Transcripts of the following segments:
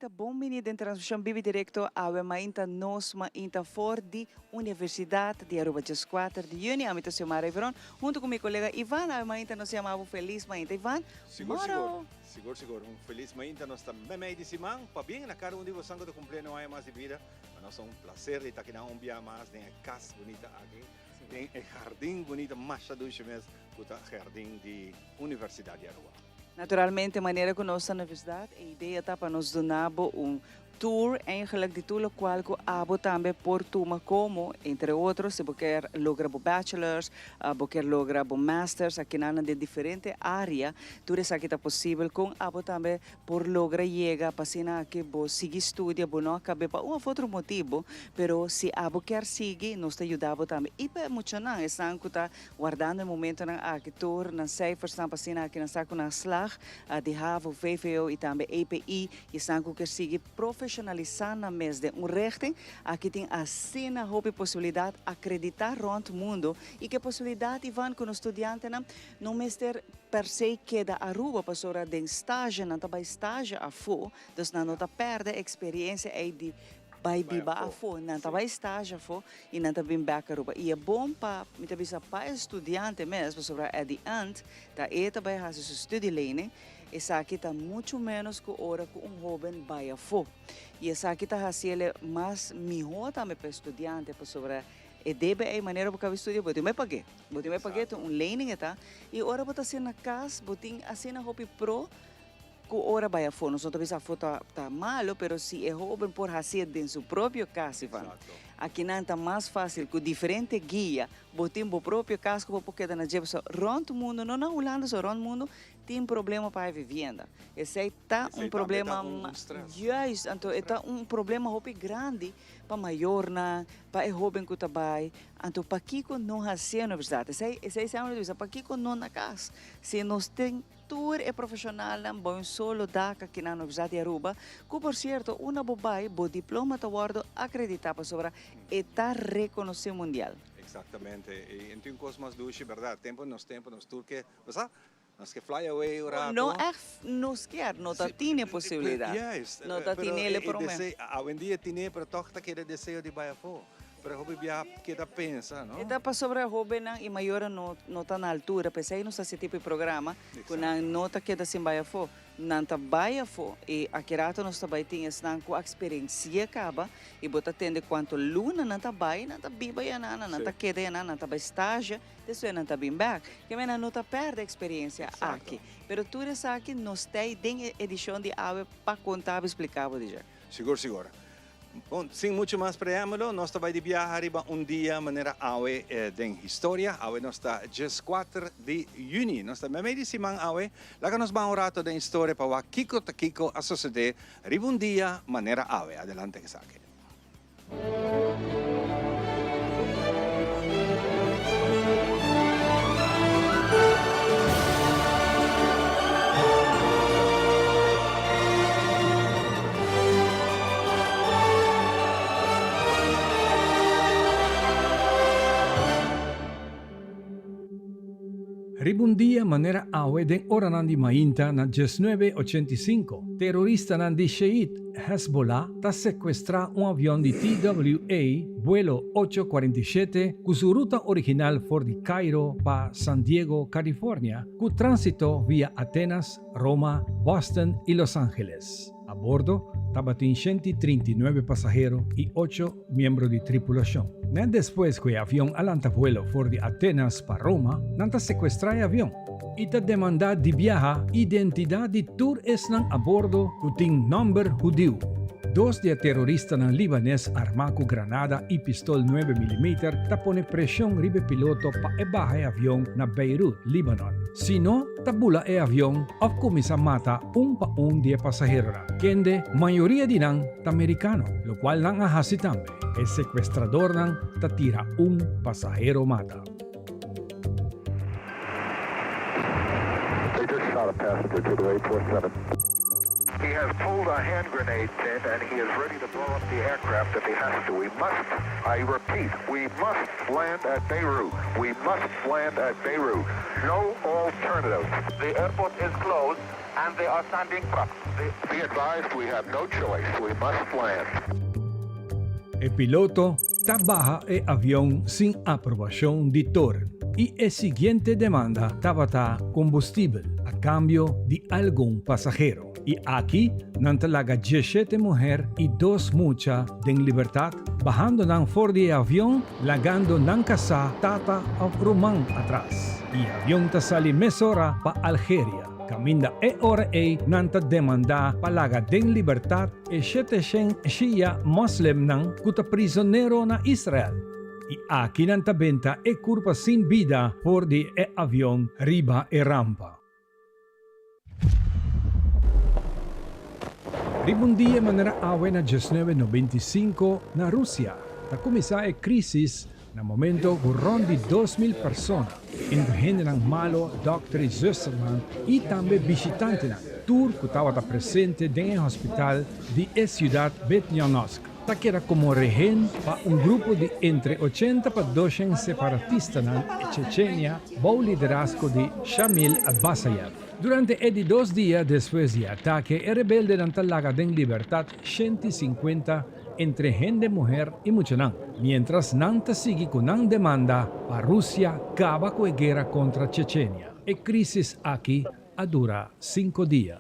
mainta bom menino de transmissão bibi directo awe mainta nos mainta for di Universidade de Aruba dia 4 de junho. A mim tô chamando Ivan, junto com meu colega Ivan, awe mainta nos chamava feliz mainta Ivan. Siguro. Feliz mainta nós também de Simão, para bem na cara onde você anda cumprindo mais de vida. Nós é um prazer de estar aqui na dia mais, tem a casa bonita aqui, tem o jardim bonito, mais do que mesmo, o jardim de Universidade de Aruba. Naturalmente, a maneira que nós na universidade, a ideia está para nos donar tour eigenlijk de tudo qual que abo também por turma como entre outros se você quer lograr bachelors você quer lograr masters aqui na de diferente área tudo isso aqui está possível com abo também por lograr chega para cima que você siga estudia você não acabe para outro motivo pero se abo quer seguir nos te ajudava também e para muito não estão que está guardando o momento na aqui tour na cijfers estão para cima aqui na saco na slag de HAVO, VVO e também EPI e estão que quer seguir profissionalizar na mês de rechten, aqui tem a cena hobby possibilidade acreditar rond o mundo e que possibilidade Ivan com o estudante não mestre per se queda Aruba para de estágio não tá estágio a fo, então não tá perde experiência aí de vai biba a fo, não tá estágio a fo e não tá bem back Aruba e é bom para muitas vezes para estudante mesmo sobre adiante tá eta vai fazer sua estudielene. Essa aqui está muito menos que a hora que jovem vai a fo. E essa aqui está fazendo mais melhor também para estudante, para sobre e deve a maneira para estudar, você me paguei learning tá. E hora para estar na casa, você assim na hobby pro que hora vai a fo. Nós não sabemos a fo tá malo, pero se é jovem por fazer em sua própria casa, Ivan. Aqui não está mais fácil, com diferente guia, botem o próprio casco porque na jeito rond o mundo, não na Holanda só rond o mundo tem problema para a vivenda. Esse está problema, então está problema hope grande para maior na, para o jovem que trabalha, então para que não fazer na universidade. Esse é uma coisa, para que não na casa. Se nós tem tour é profissional, bom solo daca aqui na Universidade de Aruba, que por certo uma bobai, bo diploma ta guardo acreditado sobre está reconhecido mundial. Exatamente. E então coisas mais duas, verdade? Tempo nos tour que, sabe? Nós que fly away ora. Não é nos quer, não tá tinha possibilidade. Yes. Não tá tinha ele promessa. Hoje em dia tinha para tocar aquele desejo de baia fo. Para o biar que da pensa, não? Está para sobre a jovem e maior não está na altura, pensei não esse tipo de programa, que não nota que da sim baia fo, não tá baia fo e aqui rato nós também temos não com a experiência acaba e bota tende quanto luna não tá baia, não tá biba ya não tá queda não tá estágio, isso não tá bem back, que me não tá perde experiência aqui, pero tudo isso aqui nós tem edição de ave para contar explicar já. Seguro. Bom, sem muito mais preâmbulo, nós vamos de viajar dia maneira awe de história. Awe nós está dia 4 de junho. Nós estamos meio de simang awe. Lá que nós vamos rato de história para o Kiko Takiko a sociedade. Dia maneira awe. Adelante que saque. Ribundia manera awe den oranan di mainta na 1985. Terrorista nan di Shiite Hezbollah ta sequestra un avión di TWA vuelo 847 cu su ruta original for di Cairo pa San Diego, California, cu transito via Atenas, Roma, Boston y Los Ángeles. A bordo tabatin 139 pasajeros y 8 miembros de tripulación. Después que el avión alanta vuelo for de Atenas para Roma, nanta secuestra el avión. Y ta demanda de viaja identidad de tour esnan a bordo kuting number judío. Dos de terroristas ng libanés armado granada y pistol 9 mm ta pone presión ribe piloto pa ebaha el avión na Beirut, Libanon. Si no, tabula el avión of kumisa mata pa de pasajero na. Kende, mayoría dinang ta americano, lo cual nang ahasi tambe. El secuestrador nang tatira pasajero mata. They just shot a passenger to the 847. He has pulled a hand grenade pin and he is ready to blow up the aircraft if he has to. We must, I repeat, we must land at Beirut. We must land at Beirut. No alternative. The airport is closed and they are sending trucks. Be advised, we have no choice. We must land. El piloto trabaja el avión sin aprobación de Torre y el siguiente demanda estaba combustible a cambio de algún pasajero. Y aquí nantalaga 17 mujeres y 2 muchachas en libertad bajando nan for de avión, lagando nan casa tata a Román atrás. Y avión ta sali mesora pa Algeria. Caminda ora nanta demanda palaga den libertad e sheteshen shia muslim nan kuta prisionero na Israel. Y aquí nanta venta curpa sin vida por di avión riba e rampa. Ribundia manera awe na 1995 na Rusia. Ta kumisa crisis na momento gurron di 2,000 personas, entre ng malo, doctor e zusterman, e também visitante na tour que estava presente dentro do hospital de Ciudad Betyanovsk. Que era como rehén para un grupo de entre 80 para 200 separatistas en Chechenia, bajo liderazgo de Shamil Abbasayev. Durante 2 días después del ataque, el rebelde talaga en libertad 150 entre gente, mujer y muchanan, mientras Nanta sigue con una demanda para Rusia acaba con la guerra contra Chechenia. La crisis aquí dura 5 días.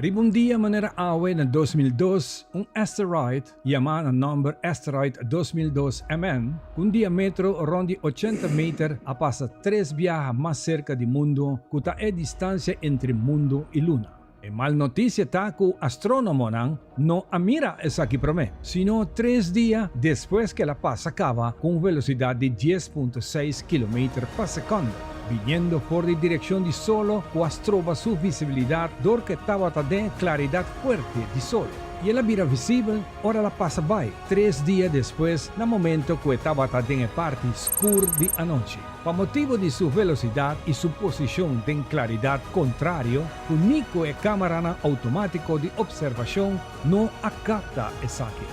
Ribundia manera awe na 2002 un asteroid llamado number asteroid 2002 MN con diámetro rond 80 metros a pasa 3 viajes más cerca del mundo cuta è distancia entre mundo y luna. E mal noticia ta que astrónomo no mira esa aquí prome, sino 3 días después que la pasa acaba con velocidad de 10.6 km por segundo. Viniendo por la dirección de solo, pues trova su visibilidad dor que estaba de claridad fuerte de sol. Y la mira visible, ahora la pasa by. 3 días después, en el momento que estaba en la parte oscura de la noche. Por motivo de su velocidad y su posición de claridad contrario, único el cámara automático de observación no capta esa aquí.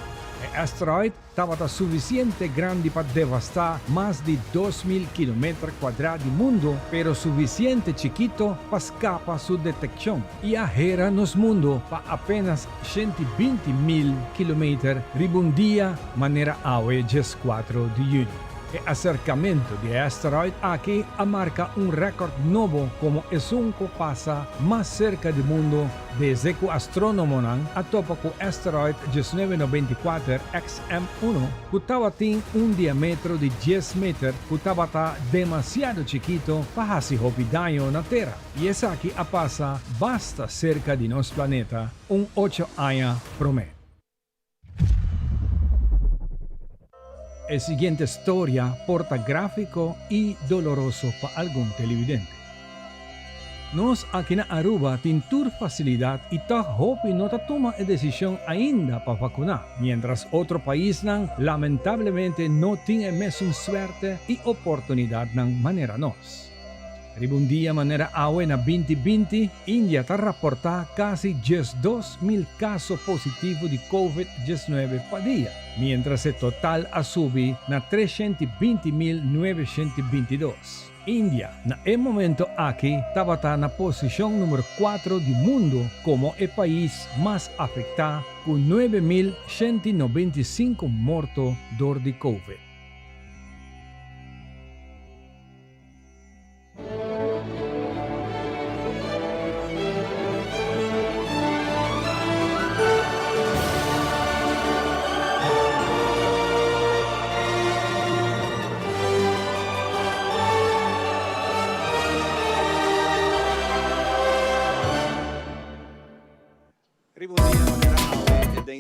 El asteroide estaba suficiente grande para devastar más de 2,000 km cuadrados de mundo, pero suficiente chiquito para escapar su detección. Y ajera nos mundo para apenas 120,000 km ribundia manera awe 4 de junio. El acercamiento de asteroide aquí marca un récord nuevo como es un que pasa más cerca del mundo desde que astrónomo topa con asteroide 1994 XM1 que estaba en un diámetro de 10 metros que estaba demasiado chiquito para hacer daño en la Tierra. Y es aquí pasa basta cerca de nuestro planeta un 8 años promedio. La siguiente historia porta gráfico y doloroso para algún televidente. Nos aquí en Aruba tenemos facilidad y ta hopi no toma decisión ainda para vacunar, mientras otro país lamentablemente no tiene mesma suerte y oportunidad manera nos. Ribundia manera awe na 2020, India ta rapporta casi 12,000 casos positivos de COVID-19 per dia, mientras el total subi na 320,922. India, na el momento aquí, estaba na posición número 4 del mundo como el país más afectado, con 9,195 muertos por de COVID.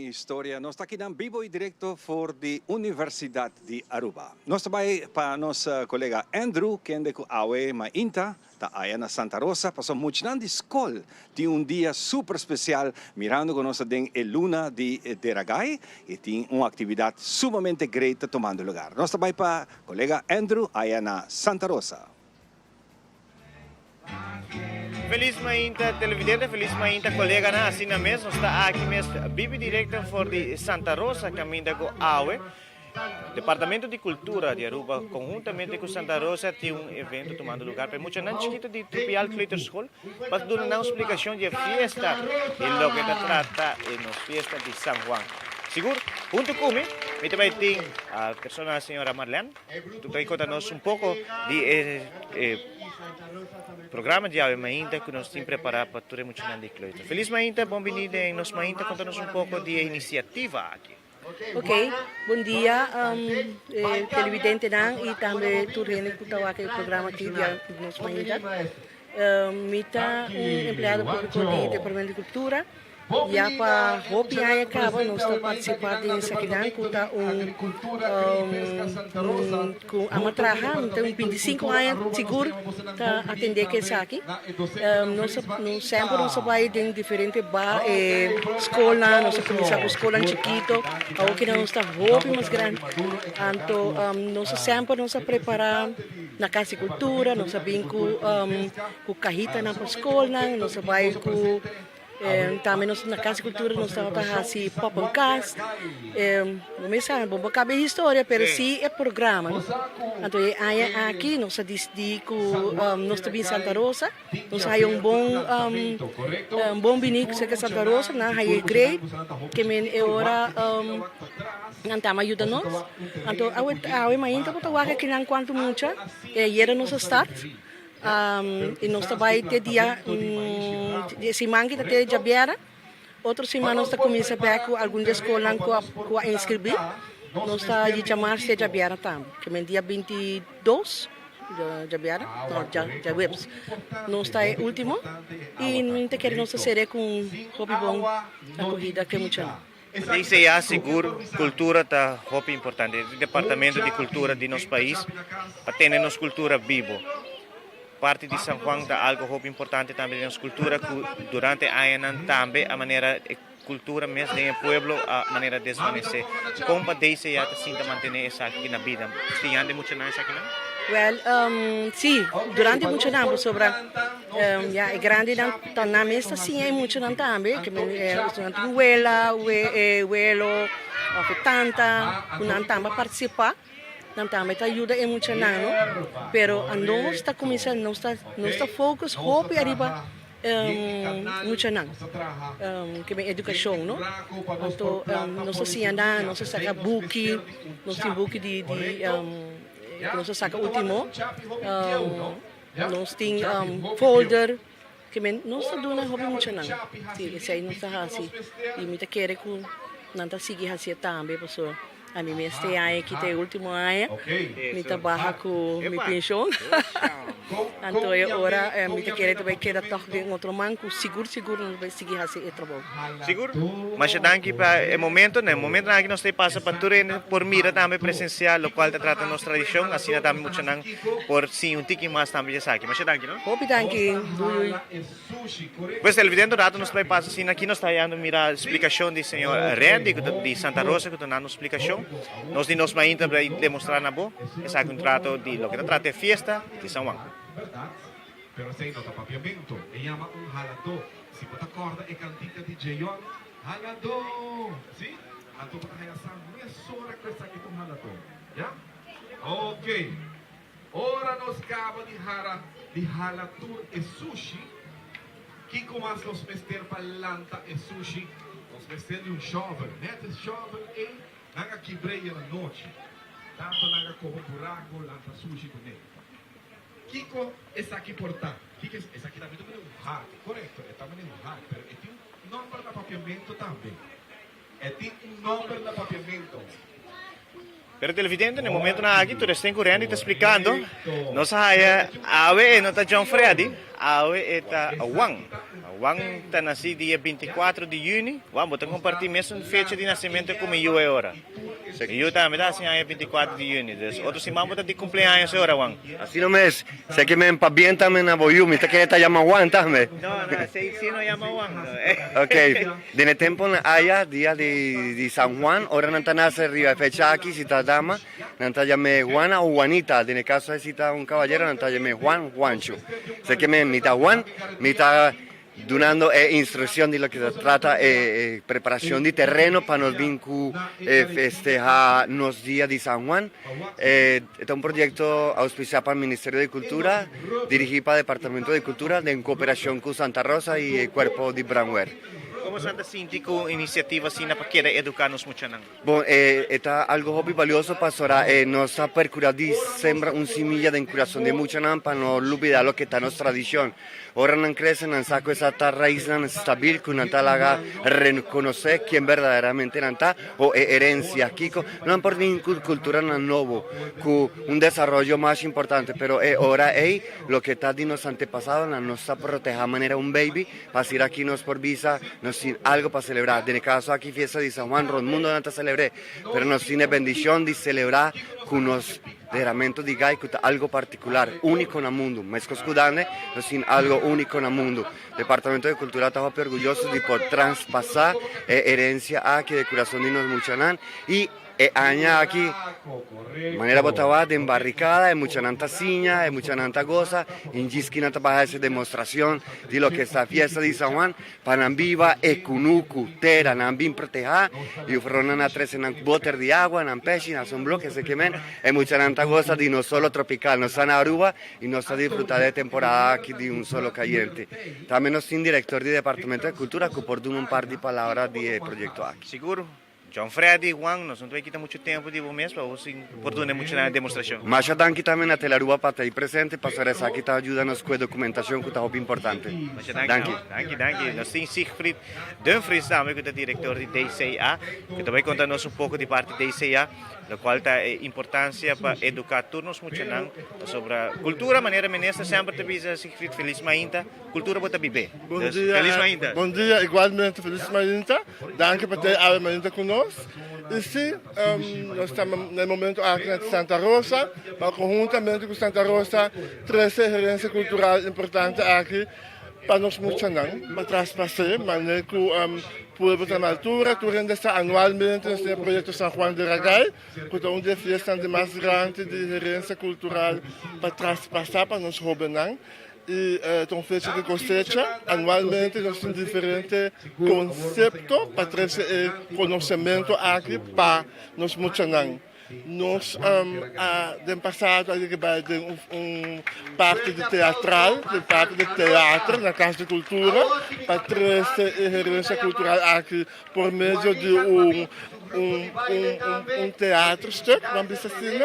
Historia. Nós está aqui em vivo e direto for de Universidade de Aruba. Nós também para nosso colega Andrew, que anda com a AUE Mainta, está aí na Santa Rosa, passou muito na escola. Tem dia super especial, mirando com nós em Luna de Deragay, e tem uma atividade sumamente grata tomando lugar. Nós também para colega Andrew, aí na Santa Rosa. Feliz Mainta, televidente, feliz Mainta, colega na assim na mesa, está aqui mesmo, Bibi Director for de Santa Rosa, caminho com Aue. Departamento de Cultura de Aruba, conjuntamente com Santa Rosa, tem evento tomando lugar para muitos anos chiquitos de Tropial Kleuterschool, para dar uma explicação de festa de lo que se trata nas festas de San Juan. Seguro, junto comigo, me também tem a pessoa, a senhora Marlene, tu vai contar-nos pouco de programa de Ave Mainta que nós temos preparado para todo mundo de Kleuter. Feliz Mainta, bem-vindo em nos Mainta, conta-nos pouco de iniciativa aqui. Ok, bom dia, televidente e também tudo que está aqui no programa aqui de nos Mainta. Mita empregado público de Departamento de Cultura. Ya para hopi ay acaba nós está participar nessa aqui com com a matraha tem 25 anos seguro tá atender que aqui nós sempre nós vai em diferente bar escola nós começar com escola chiquito ao que nós está hopi mais grande então nós sempre nós preparar na casa de cultura nós vem com cajita na escola nós vai com também na Casa de Cultura nós estamos assim pop and cast não me sabe vamos acabar a história mas sim é programa então aqui nós dedicamos nós estamos em Santa Rosa nós temos bom binico que é Santa Rosa na high grade que é hora não ajuda nós então a mãe então botar aqui não quanto muito era nosso start e nós vai ter dia semana que até Jabiera outra semana nós começa a ver com algumas escolas com a inscrever nós está de chamar-se Jabiera também que é dia 22 de Jabiera não Jabebs nós está último e não te queremos fazer com hobby bom a corrida que é muito Isso é seguro, cultura está muito importante. O Departamento de Cultura de nosso país para ter nossa cultura viva. Parte de San Juan é algo muito importante também na cultura que durante a ano também a maneira cultura mesmo do pueblo a maneira de desvanecer. Como pode ser já assim manter isso aqui na vida? Sim, ande muito nice aqui, não? Well, sim, durante muito tempo sobre é grande na mesa sim é muito também que é abuela, abuelo, tanta, não também participar. Não também ajuda é muito não, pero nós está começando nós está focus hope arriba muito não, que é educação, não? Então nós assim anda, nós saca book, nós tem book de nós saca último, nós tem folder que nós está dando hobby muito não, sim, isso aí nós está assim e me tá querer com não está seguir assim também pessoal. A mim este ano que tem último ano, me trabalha com minha pensão. Então agora me quero também querer tocar em outro manco, seguro não vai seguir assim o trabalho. Seguro? Mas daqui para o momento, né? O momento que nós passa para tudo por mira também presencial, o qual trata nossa tradição, assim também muito não por sim tiki mais também já aqui. Mas daqui, não? Hope daqui. Pois televidente rato nós vai passar assim aqui nós está indo mirar a explicação de senhor Randy de Santa Rosa que está dando explicação. Nós de nos Mainta para demonstrar na boa esse contrato de lo que trata de fiesta de San Juan. Pero sei nota papiamento e chiama un halado. Si può corda e cantica di Jayon. Halado! Sì? Anto può hayasan mezz'ora questa che tu halado. Ya? Ok. Ora nos cava di halatur e sushi. Kiko mas los mester palanta e sushi. Nos mester di un shovel. Mete shovel e nanga quebreia na noite. Tanto nanga como buraco lanta sushi com ele. Kiko está aqui por tá. Kiko está aqui também um hack, correto? É também um hack, mas tem um número de papiamento também. Tem um número de papiamento. Pero televidente, no momento na aqui, tu está correndo e está explicando. Nós awe não está John Freddy, awe está Juan. Juan está nascido dia 24 de junho. Juan, vou compartilhar mesmo fecha de nascimento com eu agora. E eu também está assim, 24 de junho. Então, outro semana está de cumpleaños agora, Juan. Así no me es. Sé que me empavienta me na boyu. Me está que está llama Juan también. No, se no llama Juan. Ok. Dene tempo haya día de San Juan. Ahora no está nace arriba fecha aquí si está dama. nanta llame Juana o Juanita, en el caso de cita un caballero, nanta llame Juan, Juancho. Sé que me mitad Juan, mitad donando instrucción de lo que se trata, preparación de terreno para nos festejar los días de San Juan. Este es un proyecto auspiciado para el Ministerio de Cultura, dirigido para el Departamento de Cultura, en cooperación con Santa Rosa y el cuerpo de Brandwehr. ¿Cómo Santa Cinti con iniciativa Sina para quiere educarnos mucho? Bon, está algo hobby valioso para nos percurar de sembra un semilla de incuración de mucho para no olvidar lo que está en nuestra tradición. Ahora no crecen, no saco esa raíz estable que no haga reconocer quién verdaderamente está o herencia Kiko, no por ninguna cultura nuevo, con un desarrollo más importante, pero ahora lo que está de nuestros antepasados nos está protegiendo de manera un baby, para ir aquí nos por visa, nos tiene algo para celebrar. En el caso aquí fiesta de San Juan, el mundo no te celebré, pero nos tiene bendición de celebrar con los derramamientos de gai, algo particular, único en el mundo. Más que escudane, nos tiene algo único en el mundo. El Departamento de Cultura está muy orgulloso de poder traspasar herencia aquí de curación de nos muchanan y aña aquí de manera botava de embarricada, de mucha nanta ciña, de mucha nanta goza, en Gisquina trabaja esa demostración de lo que es la fiesta de San Juan, para viva ecunucu, tera, nan bien protegida, y fueron a tres en boter de agua, en peche, en un bloque, se quemen, y mucha nanta goza de no solo tropical, no sana Aruba, y no está disfrutar de temporada aquí de un solo caliente. También nos tiene director del Departamento de Cultura, que por un par de palabras de proyecto aquí. Seguro. John Freddy, Juan, nós não vai quitar muito tempo de mês para você oportunar muito na demonstração. Mas já danke também na Telaruba para estar presente, para essa aqui está ajudando com a documentação que está muito importante. Danke. Nós temos Siegfried Dumfries também, que é diretor de DCA, que também conta-nos pouco de parte de DCA, da qual está a importância para educar todos muito sobre a cultura, maneira menesta sempre te visa Siegfried Feliz Mainta, cultura para viver. Bom dia, Feliz Mainta. Bom dia, igualmente Feliz Mainta. Danke por ter a Mainta conosco. E sim, nós estamos no momento aqui na Santa Rosa, mas conjuntamente com Santa Rosa, traz herência cultural importante aqui para nós moçanang, para traspasser, maneira que o povo está na altura, ainda está anualmente nesse projeto São Juan de Ragai, que é uma das festas mais grandes de herência cultural para traspassar para nós Robenang. E então fecha de cosecha, anualmente nós temos diferentes conceitos para trazer conhecimento aqui para nós moçanang. Nós, no passado, a gente vai ter parte de teatral, parte de teatro na Casa de Cultura, para trazer herência cultural aqui por meio de um teatro, vamos dizer assim,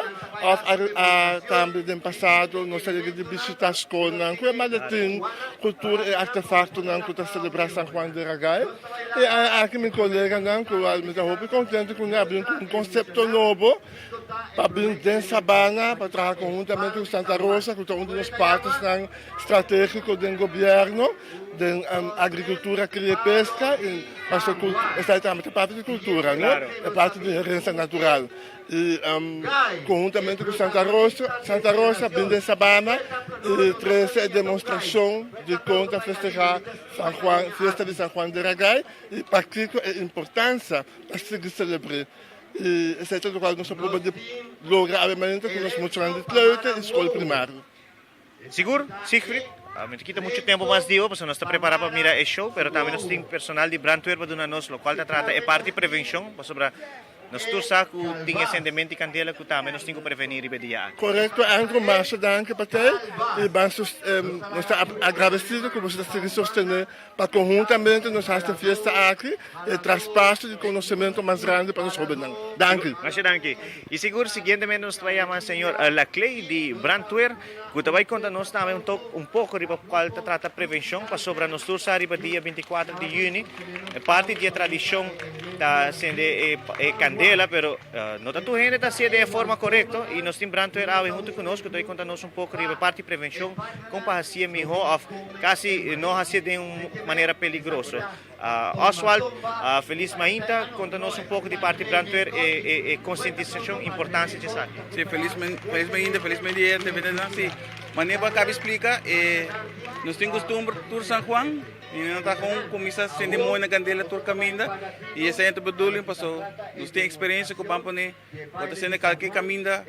também no passado nós temos de visitar a escola, que é mais de cultura e artefato que está celebrando São Juan de Ragai. E aqui meu colega, que eu estou contente com abrir um conceito novo, para abrir dentro Sabana, para trabalhar conjuntamente com Santa Rosa, que é um dos partes estratégicos do governo, da agricultura, cria e pesca, mas essa é também parte de cultura, né? É parte de herência natural. E conjuntamente com Santa Rosa, bem de Sabana, e traz a demonstração de conta festejar festa de São Juan de Ragai e pratica a importância para se celebrar. E esse é tudo o que nós precisamos de lograr a maneira que nós mostramos de leite e escola primária. Seguro, Siegfried? Me quita muito tempo mais de hoje, nós estamos preparados para mirar o show, mas também nós temos personal de Brandwehr para donar-nos, o qual trata é parte de prevenção, sobre nós todos sabemos que tem sentimento e candela que também nós temos que prevenir e pedir. Correto, Andrew, muito danke para ti. E nós estamos agradecidos que você está sustentando para conjuntamente nós esta festa aqui e traspasso de conhecimento mais grande para nós jovens. Danke. Muito danke. E seguro, seguintemente nós trabalhamos, senhor Laclay de Brandwehr, que também conta-nos também pouco de qual trata a prevenção, para sobre nós todos sabemos dia 24 de junho, parte da tradição da sendo candela, pero não está tudo está sendo de forma correta e nós temos Brandwehr junto conosco, também conta-nos pouco de parte de prevenção, como para ser melhor, quase não ser de uma maneira perigosa. Oswald, Feliz Mainta, conta-nos pouco de parte de Brandwehr e conscientização, importância disso. Sim, Feliz Mainta, de verdade, sim. Maneira para explicar, nós temos costume por São Juan, En está com comisa sendo muito na candela tour caminda e essa é a bedoeling passou nós tem experiência com pampa né bota sendo qualquer caminda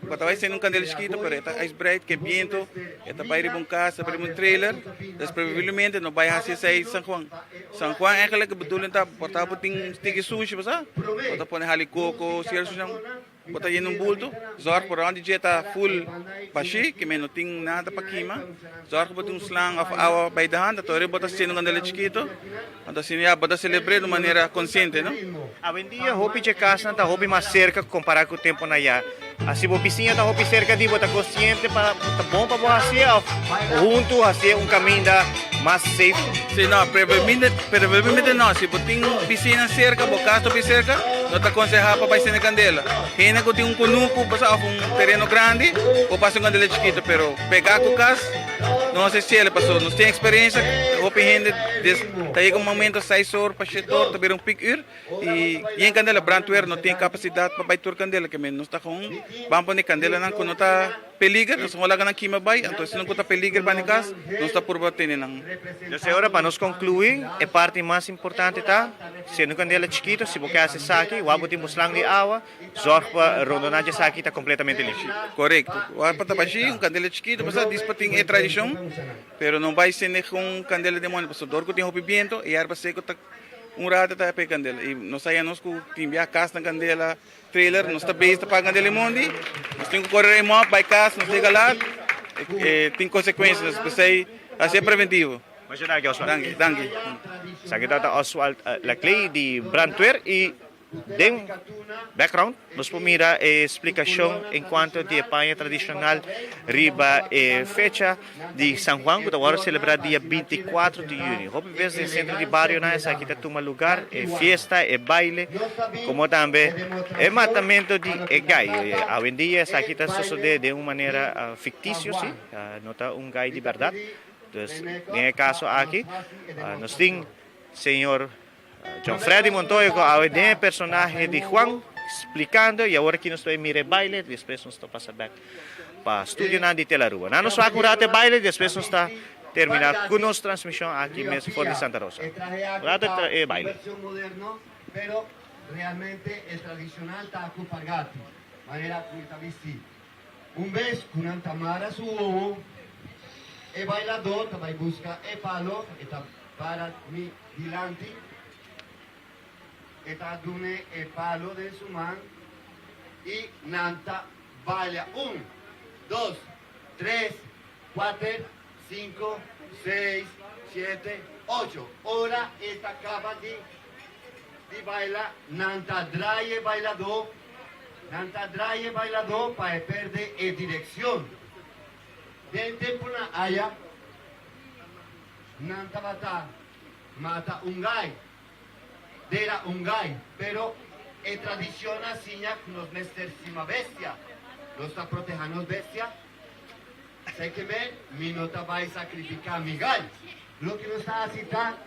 bota vai sendo candela esquita para eta ice bright que viento eta vai ir casa para um trailer das provavelmente não vai hacer sai San Juan eigenlijk bedoeling tá botar botin sticky sushi passa bota põe hali coco certo não bota aí num bulto zorg por onde dia tá full baixi que menos tem nada para queima zorg bota slang of our by the hand torre bota sendo candela chiquito então assim já bota celebrar de maneira consciente não Hoje em dia, hobby de casa está hobby mais cerca comparado com o tempo na já. Assim, o piscina está hobby cerca de botar consciente para tá bom para você junto fazer caminho mais safe. Sim, não, provavelmente não. Se você tem piscina cerca, casa cerca, não está aconselhado para ser na candela. Ainda que tem conuco, passar terreno grande, ou passar candela chiquita, pero pegar com casa, não sei se ele passou. Nós temos experiência, hobby gente, tá aí um momento 6 horas para 7 horas, tá pick e em candela Brandweer não tem capacidade para baitar candela, que não está com vamos pôr candela não quando está peligro, nós vamos lá na queima vai, então se não está peligro para casa, não está por bater não. Então agora para nós concluir, a parte mais importante tá, sendo candela chiquito, se você quer saque, o abo tem muslang de água, zorg para rondonar de saque está completamente limpo. Correto. O apa tá baixinho, candela chiquito, mas diz para tem é tradição, pero não vai ser com candela de monte, porque dorco tem roupa viento e erva seco tá rato tá para candela e nós saímos com timbia casa na candela trailer nós está base para candela mundi nós temos que correr em by casa nós chega lá tem consequências nós precisa ser preventivo. Mas já que Oswald. Danke. Sa kita Oswald Laclay de Brandweer e den background nos pomira explicação enquanto de Espanha tradicional riba fecha de San Juan que agora celebrar dia 24 de junho. Hope vez no centro de barrio na essa aqui tá toma lugar fiesta baile como também matamento de gay. Hoje em dia essa aqui tá sucede de uma maneira fictícia, sim, nota gay de verdade. Então, nesse caso aqui nós tem senhor John Freddy Montoya com a personagem de Juan explicando e agora aqui nós estamos mire baile depois nós estamos passando back para estúdio na de Telarua. Nós vamos curate baile depois nós está terminar com nossa transmissão aqui mesmo fora de Santa Rosa. Curate baile. Pero realmente el tradicional está acupagati, manera culta visti. Vez con antamara su ovo, e bailador vai busca e palo, eta para mi dilanti. Eta dune e palo de su man y nanta baila 1, 2, 3, 4, 5, 6, 7, 8. Ora esta acaba di baila nanta draie bailador para perder e dirección. Del tempo na haya nanta bata mata un gai. Era un gai, pero è tradizione signa che nos mestersima bestia. Lo sta protegendo bestia. Sai che me mi nota vai sacrificare mi gai. Lo che non sta a città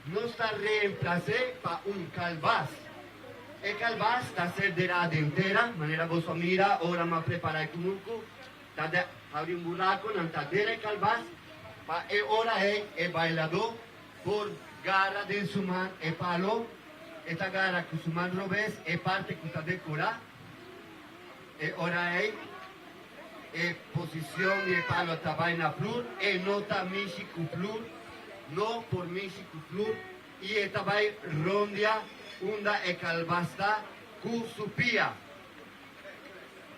non sta reemplacé pa un calvas. E calvas sta serderada intera, manera vos mira, ora ma prepara comunque. Ta de abre un buraco, non ta dere calvas, pa e ora è bailador por gara del suman e palo, esta gara que suman robes e parte que está decora, e ora è posición de palo tabaina flor, e nota México flor, no por México flor, y esta vai rondia, unda e calvasta, cu supia.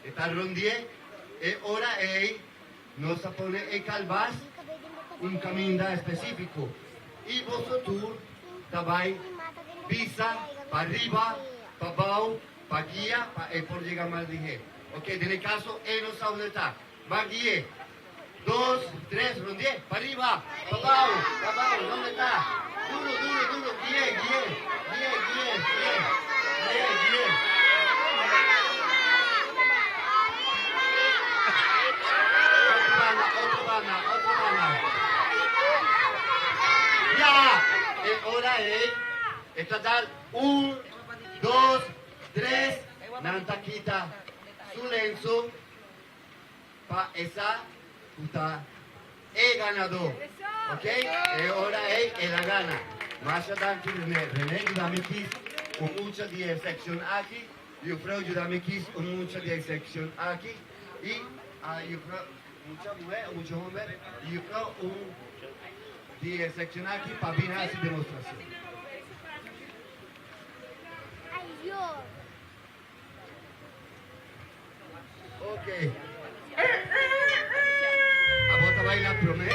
Esta rondie, e ora è, no se pone e calvas, un camino específico. Y vosotros tabay pisa para arriba, para abajo, para guía, por llegar más dije. Ok, en el caso, él no sabe dónde está. Va guía. 2, 3, rondie, para arriba, para abajo, ¿dónde está? Duro, guía. Otro bana. Ya, ora esta tal 1, 2, 3, nanta quita su lenzo pa esa puta è ganador. Ok? E ora è la gana. Más adelante René Judamikis, mucha de sección aquí. Yo creo Judamikis, mucha de sección aquí. Y yo creo mucha mujer, mucho hombre. Yo creo de sección aquí para venir a su demostración. Ok. ¿A vos te bailar promé?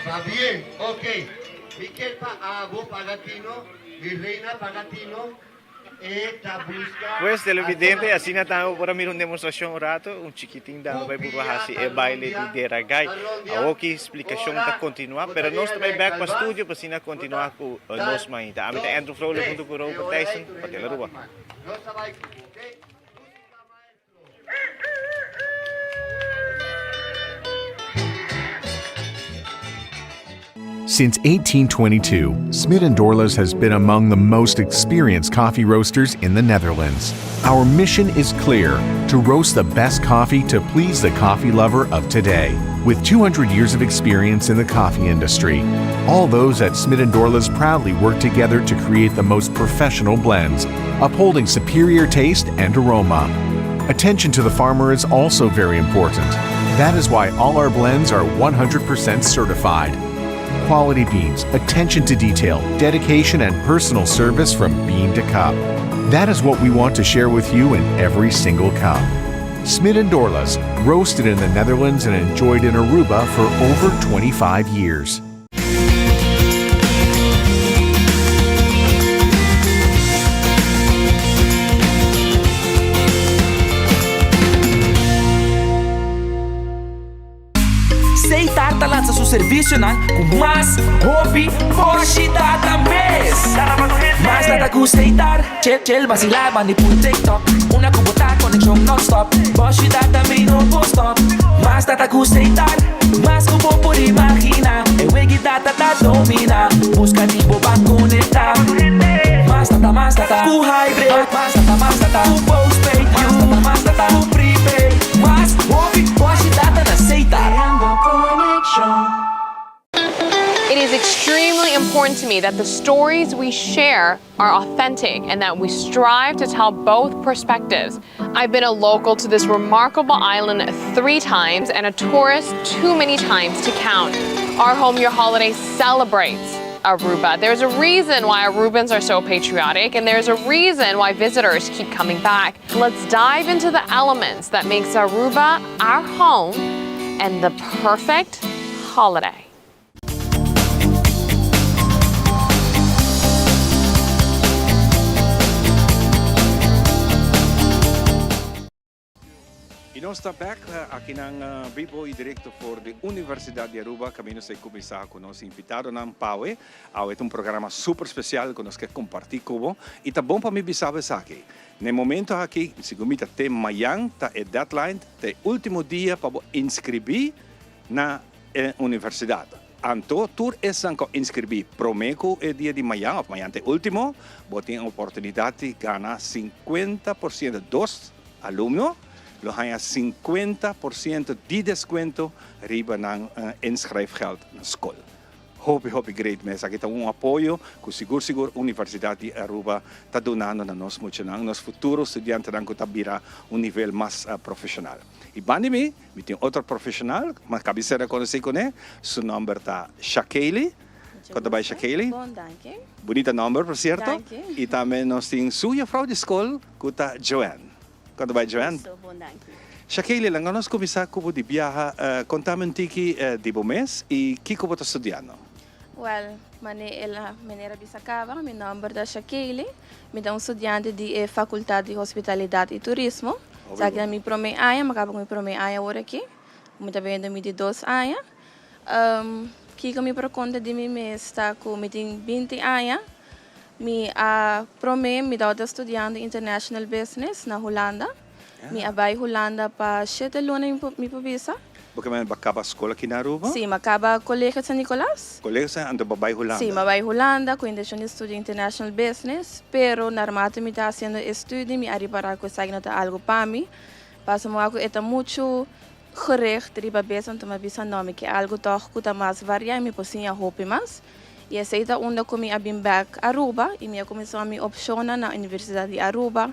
Va bien, ok. Michel Abo Pagatino, mi reina Pagatino, e ta busca... Pues, televidente, assim natamo para mim uma demonstração rato, chiquitinho da vai burrahasi e baile de Deragay. A ok explicação tá continuar, pero nós também back para estúdio para sina continuar com nós mainta. Amita Andrew Frohle junto com Robert Tyson, patela rua. Since 1822, Smit & Dorlas has been among the most experienced coffee roasters in the Netherlands. Our mission is clear: to roast the best coffee to please the coffee lover of today. With 200 years of experience in the coffee industry, all those at Smit & Dorlas proudly work together to create the most professional blends, upholding superior taste and aroma. Attention to the farmer is also very important. That is why all our blends are 100% certified. Quality beans, attention to detail, dedication, and personal service from bean to cup. That is what we want to share with you in every single cup. Smit & Dorlas, roasted in the Netherlands and enjoyed in Aruba for over 25 years. Tarta lança seu serviço com mais hobby, hoje data mês. Mas nada gusteitar, chill vacilar, manipula TikTok. Una kubota connection non-stop, hoje data me no post stop. Mas nada gusteitar, mas kubo por imagina. E wegi data da domina, busca tipo pra conectar. Mas data, ku hybrid, mas data, ku postpaid, mas data, ku prepaid. Mas hobby, hoje data na aceitar. It is extremely important to me that the stories we share are authentic and that we strive to tell both perspectives. I've been a local to this remarkable island 3 times and a tourist too many times to count. Our Home Your Holiday celebrates Aruba. There's a reason why Arubans are so patriotic, and there's a reason why visitors keep coming back. Let's dive into the elements that makes Aruba our home and the perfect holiday. E nós estamos aqui na Bibo e direto for de Universidade de Aruba. Kami nos começar com nosso invitado na Paue. É um programa super especial que nós queremos compartilhar com você. E tá bom para me saber aqui. No momento aqui, segundo tem amanhã, é deadline, é último dia para inscrever na universidade. Anto, tour isang ko inscrevi promeco e dia di manhã, of manhã último, botem a oportunidade de ganhar 50% dos alunos, lo hanya 50% de desconto riba ng inschrijfgeld na school. Hope great mesa. Kita apoio que seguro Universidade de Aruba está donando na nós muito nang nos futuros estudiantes nang kutabira nível mais profissional. E bani me tem outro profissional, mas cabeceira conheci com ele, seu nome está Shakeli. Quanto vai Shakeli? Bom, danke. Bonita nome, por certo. Danke. E também nós temos sua frau de escola, que está Joanne. Quanto vai Joanne? Bom, danke. Shakeli, lang nós começar com o de viaja, contame um tiki de bom mês e que você está estudando? Well, maneira bisacava, meu nome é Shakeli, me dá estudante de Faculdade de Hospitalidade e Turismo. Sabe que me promei aia, acaba com me promei aia agora aqui. Me tá vendo me de 2 aia. Que me por conta de mim está com me tem 20 aia. Me promei me dá outra estudante International Business na Holanda. Me abai Holanda para 7 lunes me provisa. Porque man acaba a escola aqui na Aruba? Sim, acaba Colégio San Nicolás. Colégio ando babay Holanda? Sim, babay Holanda, com intenção de estudar International Business, pero normalmente me está fazendo estudo, me arribará com sair nota algo para mim. Passa mo ako eta muito gericht riba besan to mabisa nome que algo toch kuta mais varia me posinha hope mais. E aceita onda com me abim back Aruba e me começou a me opciona na Universidade de Aruba.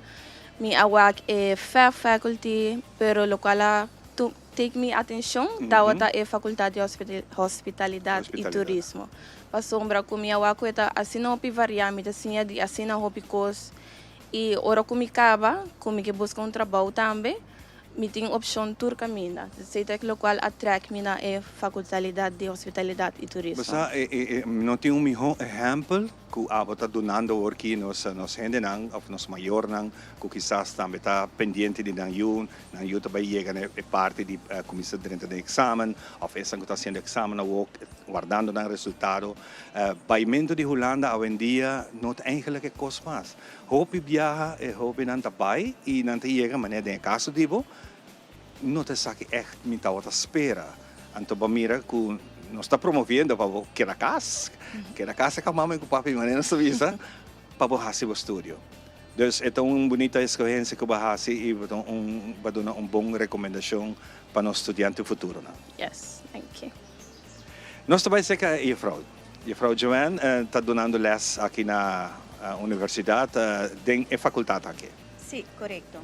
Me awak faculty, pero local take me atenção da outra Faculdade de Hospitalidade e Turismo. Passombra com minha wako eta assina opi variami da sinha de assina hopi cos e ora com me acaba com me que busca trabalho também me tem opção tour caminho. Seita que local attract me na Faculdade de Hospitalidade e Turismo. Basta não tem melhor exemplo que abo tá donando aqui nos gente nang of nos maior nang que quizás também está pendente de nang yun também chega na parte de comissão de exame of essa que está sendo exame na work guardando nang resultado paimento de Holanda hoje em dia não tem eigenlijk que cost mais hope viaja hope não tá bai e não te chega maneira de caso dibo não te sabe echt me tá outra espera anto mira que nós está promovendo para que na casa que a mamãe e o papai maneira visa para fazer o estúdio. Dus ito uma bonita escolhência que bahasi e vai dar uma boa recomendação para os estudantes futuro. Yes, thank you. Nós também sei que a Frau Joanne está dando les aqui na universidade, em faculdade aqui. Sim, correto.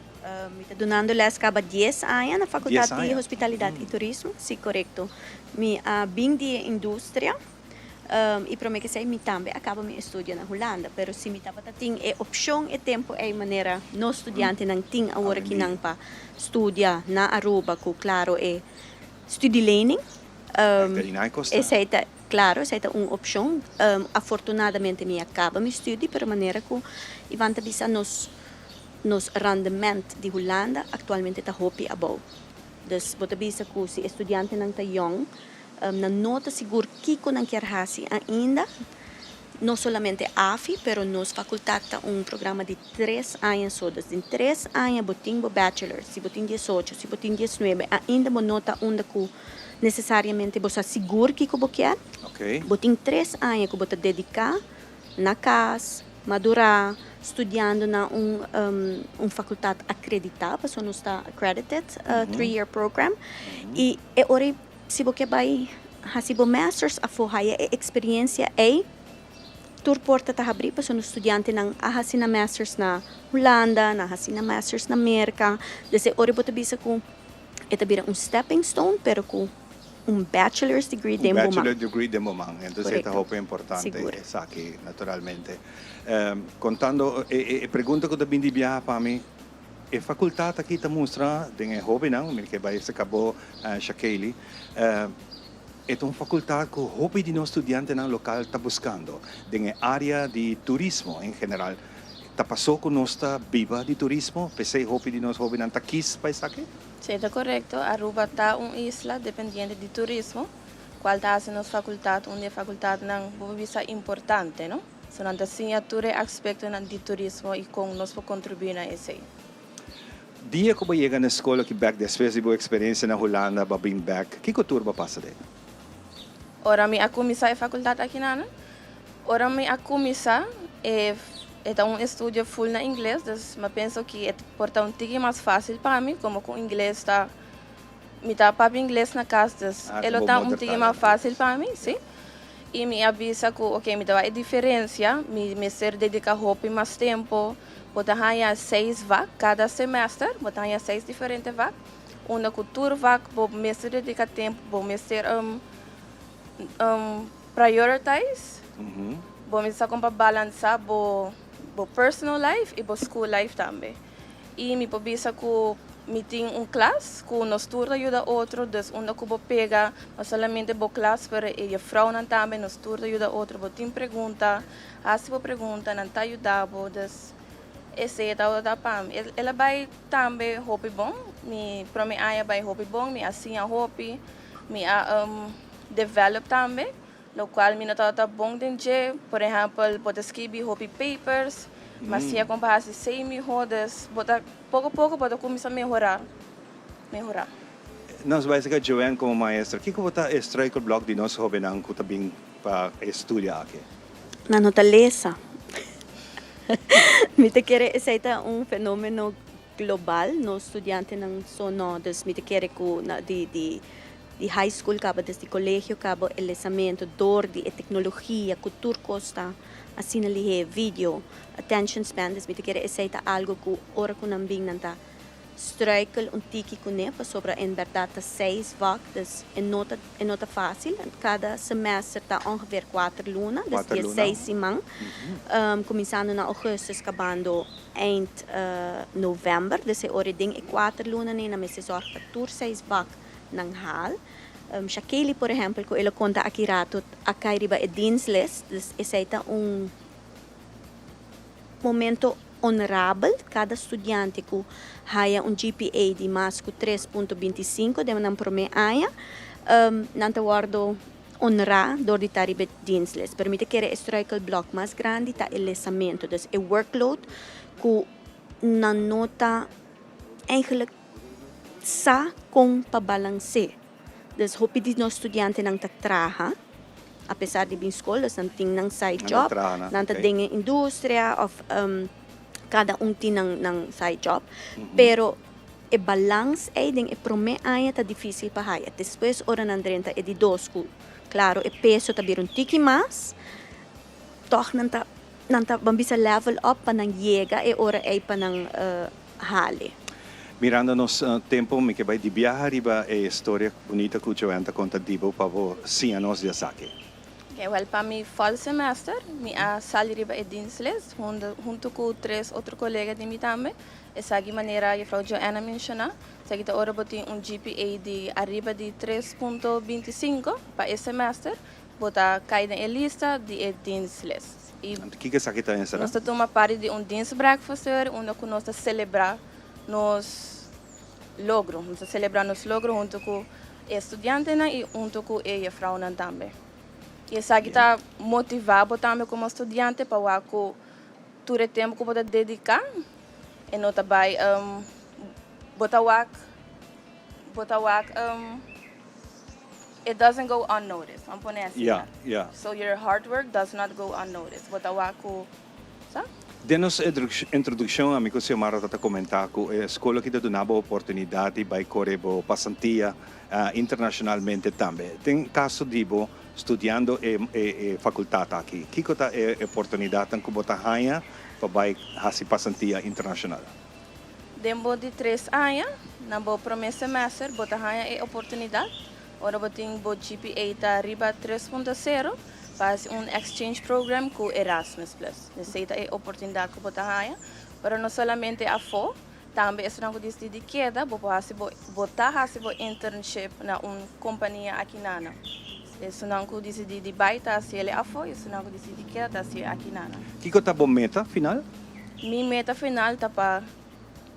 Está dando les cada 10 anos na Faculdade de Hospitalidade e Turismo. Sim, correto. Me bem de indústria e prometo que sei me também acaba me estudo na Holanda, pero se me tava tem opção e tempo é maneira no estudante não tem agora que não para estudar na Aruba, que claro é studielenning. Aceita, claro, aceita uma opção. Afortunadamente me acaba me estudo, pero maneira que Ivan bisa nos rendimento de Holanda atualmente está hopi above. Dus bota bisa que se estudante não está young, na nota seguro que não quer fazer ainda, não somente AFI, pero nos faculdade está programa de 3 anos só. Em 3 anos botin bo bachelor, se botin 18, se botin 19, ainda bo nota onde que necessariamente você seguro que você quer. Okay. Botin 3 anos que você dedicar na casa, madurar, estudando na faculdade acreditada, porque não está accredited, 3-year program. E ora, se você vai fazer masters, a experiência é tur porta tá abrir para os estudantes não fazer masters na Holanda, não fazer masters na América. Desse ora você bisa com é stepping stone, pero com bachelor's degree de momento. Bachelor degree de momento, então é importante isso aqui, naturalmente. Contando, pergunta que eu também devia para mim, a faculdade aqui está mostrando, tem jovem não, que vai se acabou Shakeli, é uma faculdade que o hobby de nós estudantes no local está buscando, tem área de turismo em geral. Está passou com nossa viva de turismo, pensei hobby de nós jovens não está quis para isso aqui? Sim, está correto. Aruba está uma isla dependente de turismo, qual está na faculdade, onde a faculdade não é importante, não? So, não tem aspecto de turismo e com nós para contribuir a isso. Dia que você chega na escola, que back depois de boa experiência na Holanda, babing back, que cultura você passa dele? ora mi acumisa a faculdade aqui na ora mi acumisa é um estudo full na inglês, mas penso que é porta um tigre mais fácil para mim, como com inglês está me dá para inglês na casa, ele tá um tigre mais fácil para mim, sim. E me avisa que, ok, me dá a diferença, me ser dedicar roupa mais tempo, botar aí 6 vagas cada semestre, botar aí 6 diferentes vagas, uma cultura vaga, vou me ser dedicar tempo, vou me ser prioritize, vou me ser para balançar, vou personal life e vou school life também. E me avisa que me tem classe que nós todos ajuda outro, então onde que vou pegar, não somente vou classe, mas a frau não também, nós todos ajuda outro, vou ter pergunta, se vou pergunta, não está ajudando, então esse é o para mim. Ela vai também hobby bom, me para mim vai hobby bom, me assim a hobby, me develop também, no qual me não está bom dentro, por exemplo, pode escrever hobby papers. Mas se a comparação sei rodas, pouco a pouco pode começar a melhorar. Nós vamos ver Joanne como maestra. O que você extrai com o blog de nós jovens que também para estudar aqui? Na natureza. Me te quer aceitar fenômeno global, no estudante não só nós, me te quer de high school, cabo desde colégio, cabo el lançamento, dor de tecnologia, cultura costa, assim ali vídeo, attention span, me te quer aceitar algo que ora com ambing nanta struikel tiki com para sobre em verdade 6 vagas, é nota fácil, cada semestre está ongeveer 4 lunas, desde 6 semana, começando na agosto, acabando em novembro, desde ora ding 4 lunas, na me se zorga por 6 vagas ng hal. Shakeli, por exemplo, que ele conta aqui rato, acai riba é dinsles, esse é momento honorável, cada estudante que haya GPA de mais que 3.25, deve não prometer aia, não te guardo honrar door de riba dinsles. Permite que ele extraia o bloco mais grande, tá o lançamento, então é workload que não nota eigenlijk sa com pabalanse. Dus hopi di no estudiante nang tatraha, apesar de bem escola, não tem nang side job, não tem indústria, of cada tem nang side job, pero e balance é den e prome aya tá difícil para haya. Depois ora nan drenta e de dos ku, claro, e peso tá bir tiki mas, toch nanta bambisa level up pa nang yega e ora ay pa nang hale. Mirando nos tempo, me que vai de viajar riba a história bonita que o Joanne conta dibo para sim a nós de saque. Okay, well, para mi fall semester, mi sali riba e dinsles, junto com 3 outros colegas de mim também. Essa maneira a Frau Joanna mencionou, se kita ora botin GPA de arriba de 3.25 para esse semestre, bota cair na lista de dinsles. E o que saque tá essa? Nós toma parte de dins breakfast, onde nós celebrar nos logros, nós celebrar nos logros junto com estudiantes e junto com a Frau também. E essa aqui está motivado também como estudante para que todo o tempo que pode dedicar e não também it doesn't go unnoticed. Vamos pôr assim. Yeah. So your hard work does not go unnoticed. Sabe? Denos introdução, amigo Xiomara está comentar que a escola que dá uma oportunidade para correr passantia internacionalmente também. Tem caso de estudando e faculdade aqui. Que é a oportunidade que você tem para fazer passantia internacional? Dentro de 3 anos, na primeiro semestre, você tem a oportunidade. Ora, você tem o GPA está arriba 3.0. Faz exchange program com Erasmus+. Necessita a oportunidade que você tem. Para não somente a FO, também é uma coisa de queda, você botar a internship na companhia aqui na Ana. Isso não é uma coisa de baita, se ele é a FO, isso não é uma coisa de queda, se é aqui na Ana. Que é a boa meta final? Minha meta final é para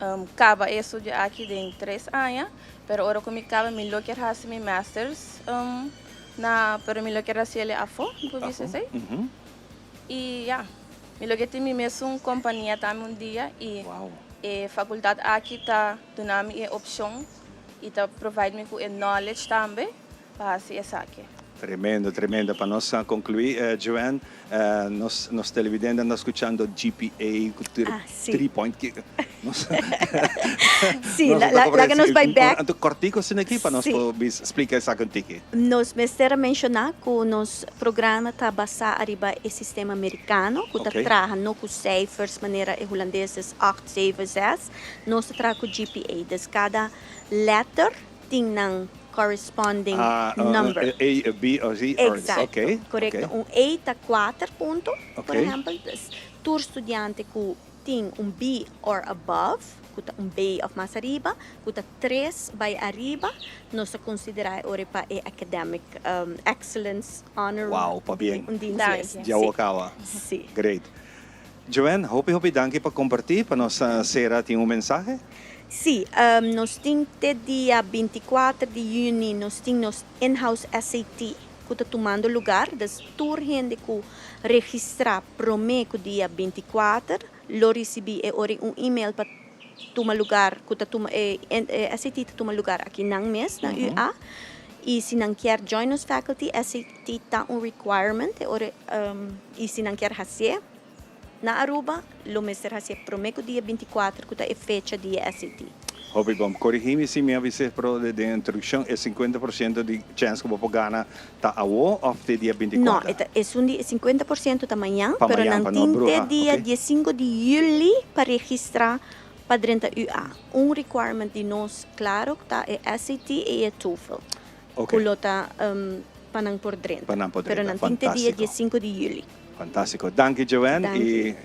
acabar estudar aqui em 3 anos, mas agora que eu acabo, eu quero fazer meu master's. Pero me lo quiero hacer a FO, ¿no dice? Y ya, me lo quiero tener una compañía también un día y a facultad aquí está dando a opción y está provide me con knowledge también para hacer eso aquí. Tremendo, tremendo. Para nós concluir, Joanne, nos televidentes andam escuchando GPA, 3-point kick. Sim, lá que nos vai back. Então, cortico sin aqui para nós explicar essa contiki. Nos mester mencionar que nos programa está basado arriba o sistema americano, que está trabalhando com cijfers, maneira holandeses 8, 7, 6. Nós trabalhamos com GPA. Des cada letter tem um corresponding number. A, B ou Z. Exato. Okay. Correto. A está 4 pontos, por exemplo. Tu estudante que tem B or above, que está B of mais arriba, que está 3 by arriba, nós consideramos ora para academic excellence honor. Wow, pa bien. Já acaba. Sim. Great. Joanne, hope danke para compartilhar para nossa Sera tem mensagem. Sim, nós temos até dia 24 de junho, nós temos in-house SAT, que está tomando lugar, das tour gente que registrar prometo dia 24, lo recebi e-mail para tomar lugar, que está SAT está tomando lugar aqui na mês, na UA, e se não quer join us faculty, SAT está requirement, e se não quer fazer, na Aruba, lo mestre hace prometo dia 24, que é fecha dia SAT. Hope bom, corrigir-me se me avisei para de introdução, é 50% de chance que vou ganhar tá ou até dia 24? Não, é 50% da manhã, mas não tem dia 15 de julho para registrar para dentro da UA. Requirement de nós, claro, tá é SAT e é TOEFL. Okay. Que está panang por dentro. Pero não tem dia 15 de julho. Fantástico. Danke, Joanne. E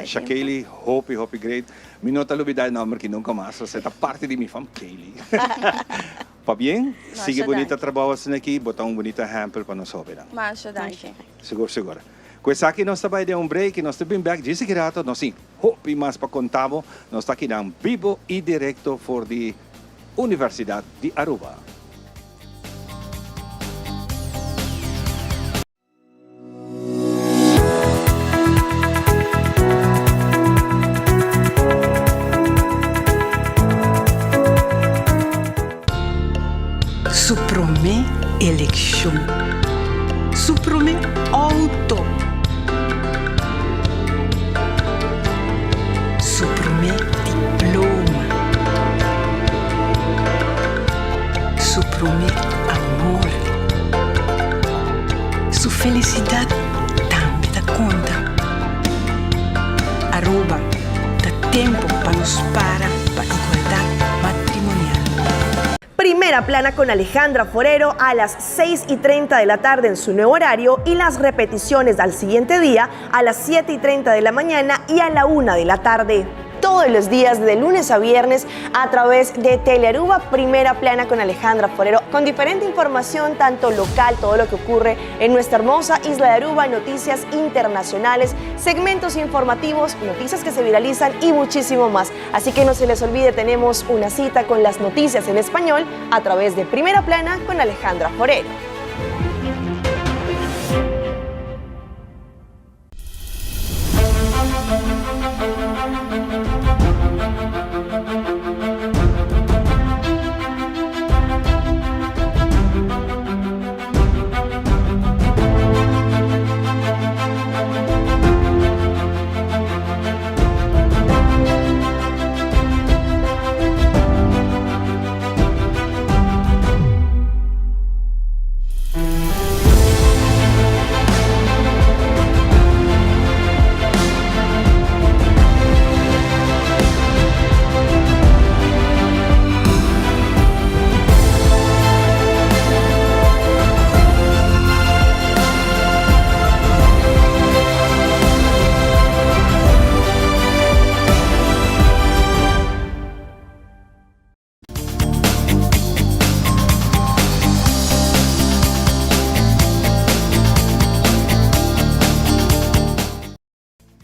Shakeli, hope great. Mi nota lubidad number que nunca mais. Você está parte de minha família. Pa bien? Sigue bonita trabalho assim aqui. Botar bonita hamper para nós operar. Masha, danke. Seguro. Questa aqui nós estamos de break. Nós estamos back. Disse que rato. Nós sim. Hope mais para contavo. Nós estamos aqui em vivo e direto for the Universidade de Aruba. Suprome election. Suprome auto. Suprome diploma. Suprome amor. Su felicidade também dá conta. Aruba dá tempo para nos para igualdade matrimonial. Primera plana con Alejandra Forero a las 6:30 de la tarde en su nuevo horario y las repeticiones al siguiente día a las 7:30 de la mañana y a la 1 de la tarde. Todos los días de lunes a viernes a través de Telearuba, Primera Plana con Alejandra Forero, con diferente información tanto local, todo lo que ocurre en nuestra hermosa isla de Aruba, noticias internacionales, segmentos informativos, noticias que se viralizan y muchísimo más. Así que no se les olvide, tenemos una cita con las noticias en español a través de Primera Plana con Alejandra Forero.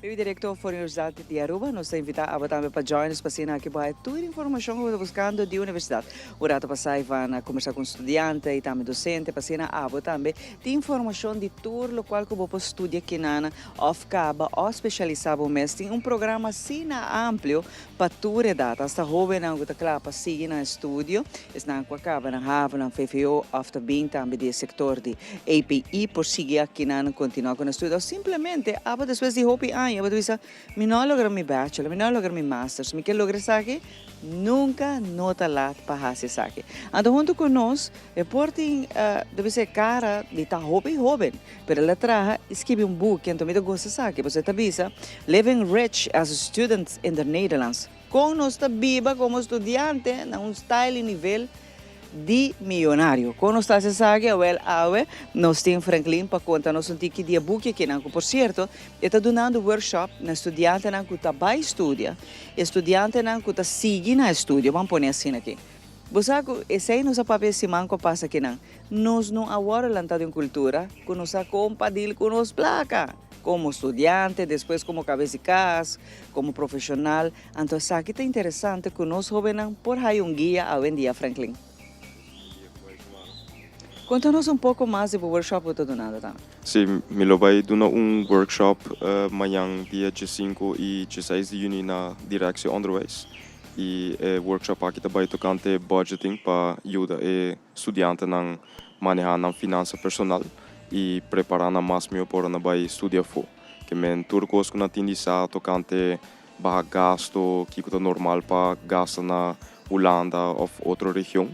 Eu diretor da Universidade de Aruba, nós invitamos também para join us para aqui para toda a informação que estamos buscando de universidade. O rato passar vai conversar com estudante e também docente, para também de informação de tudo o qual que você estuda aqui na off-caba ou especializado mesmo. Tem programa assim amplo para toda a idade. Hasta jovem não está claro para seguir no estúdio. Está com a caba, na Haven, na FFO, after bem também do setor de API, por seguir aqui na continuar com o estudo. Simplesmente, depois de hobby, eu dizer, me não lograr meu bachelor, me não lograr meu master, me quer lograr isso aqui, nunca nota lá para fazer isso aqui. Então, junto conosco, portem, deve ser cara de estar hobby, mas ela traz, escreve book, então me gosta disso aqui, você está vendo, Living Rich as Students in the Netherlands. Com nós está viva como estudante, na style e nível de milionário. Quando nós estamos aqui, nós temos Franklin para contar-nos tiki de book aqui, por certo, está dando workshop na estudante que está para estudar, estudante que está seguindo a estudo, vamos pôr assim aqui. Você esse aí nos papel se manco passa aqui nós não agora lantado em cultura, que nós compartilhamos com nos placa. Como estudante, depois como cabeça de casa, como profissional. Então, isso aqui está interessante que nós jovens por aí guia ao dia, Franklin. Conta-nos pouco mais do workshop que está dando. Tá? Sim, me vai dar workshop amanhã, dia 5 e 16 de junho, na direção Underways. E o workshop aqui também tocante budgeting para ajudar estudantes a manejar a finança personal e preparar mais melhor para estudar fora. Que men tudo coisa que não tem tocante barra gasto que é normal para gastar na Holanda ou outra região.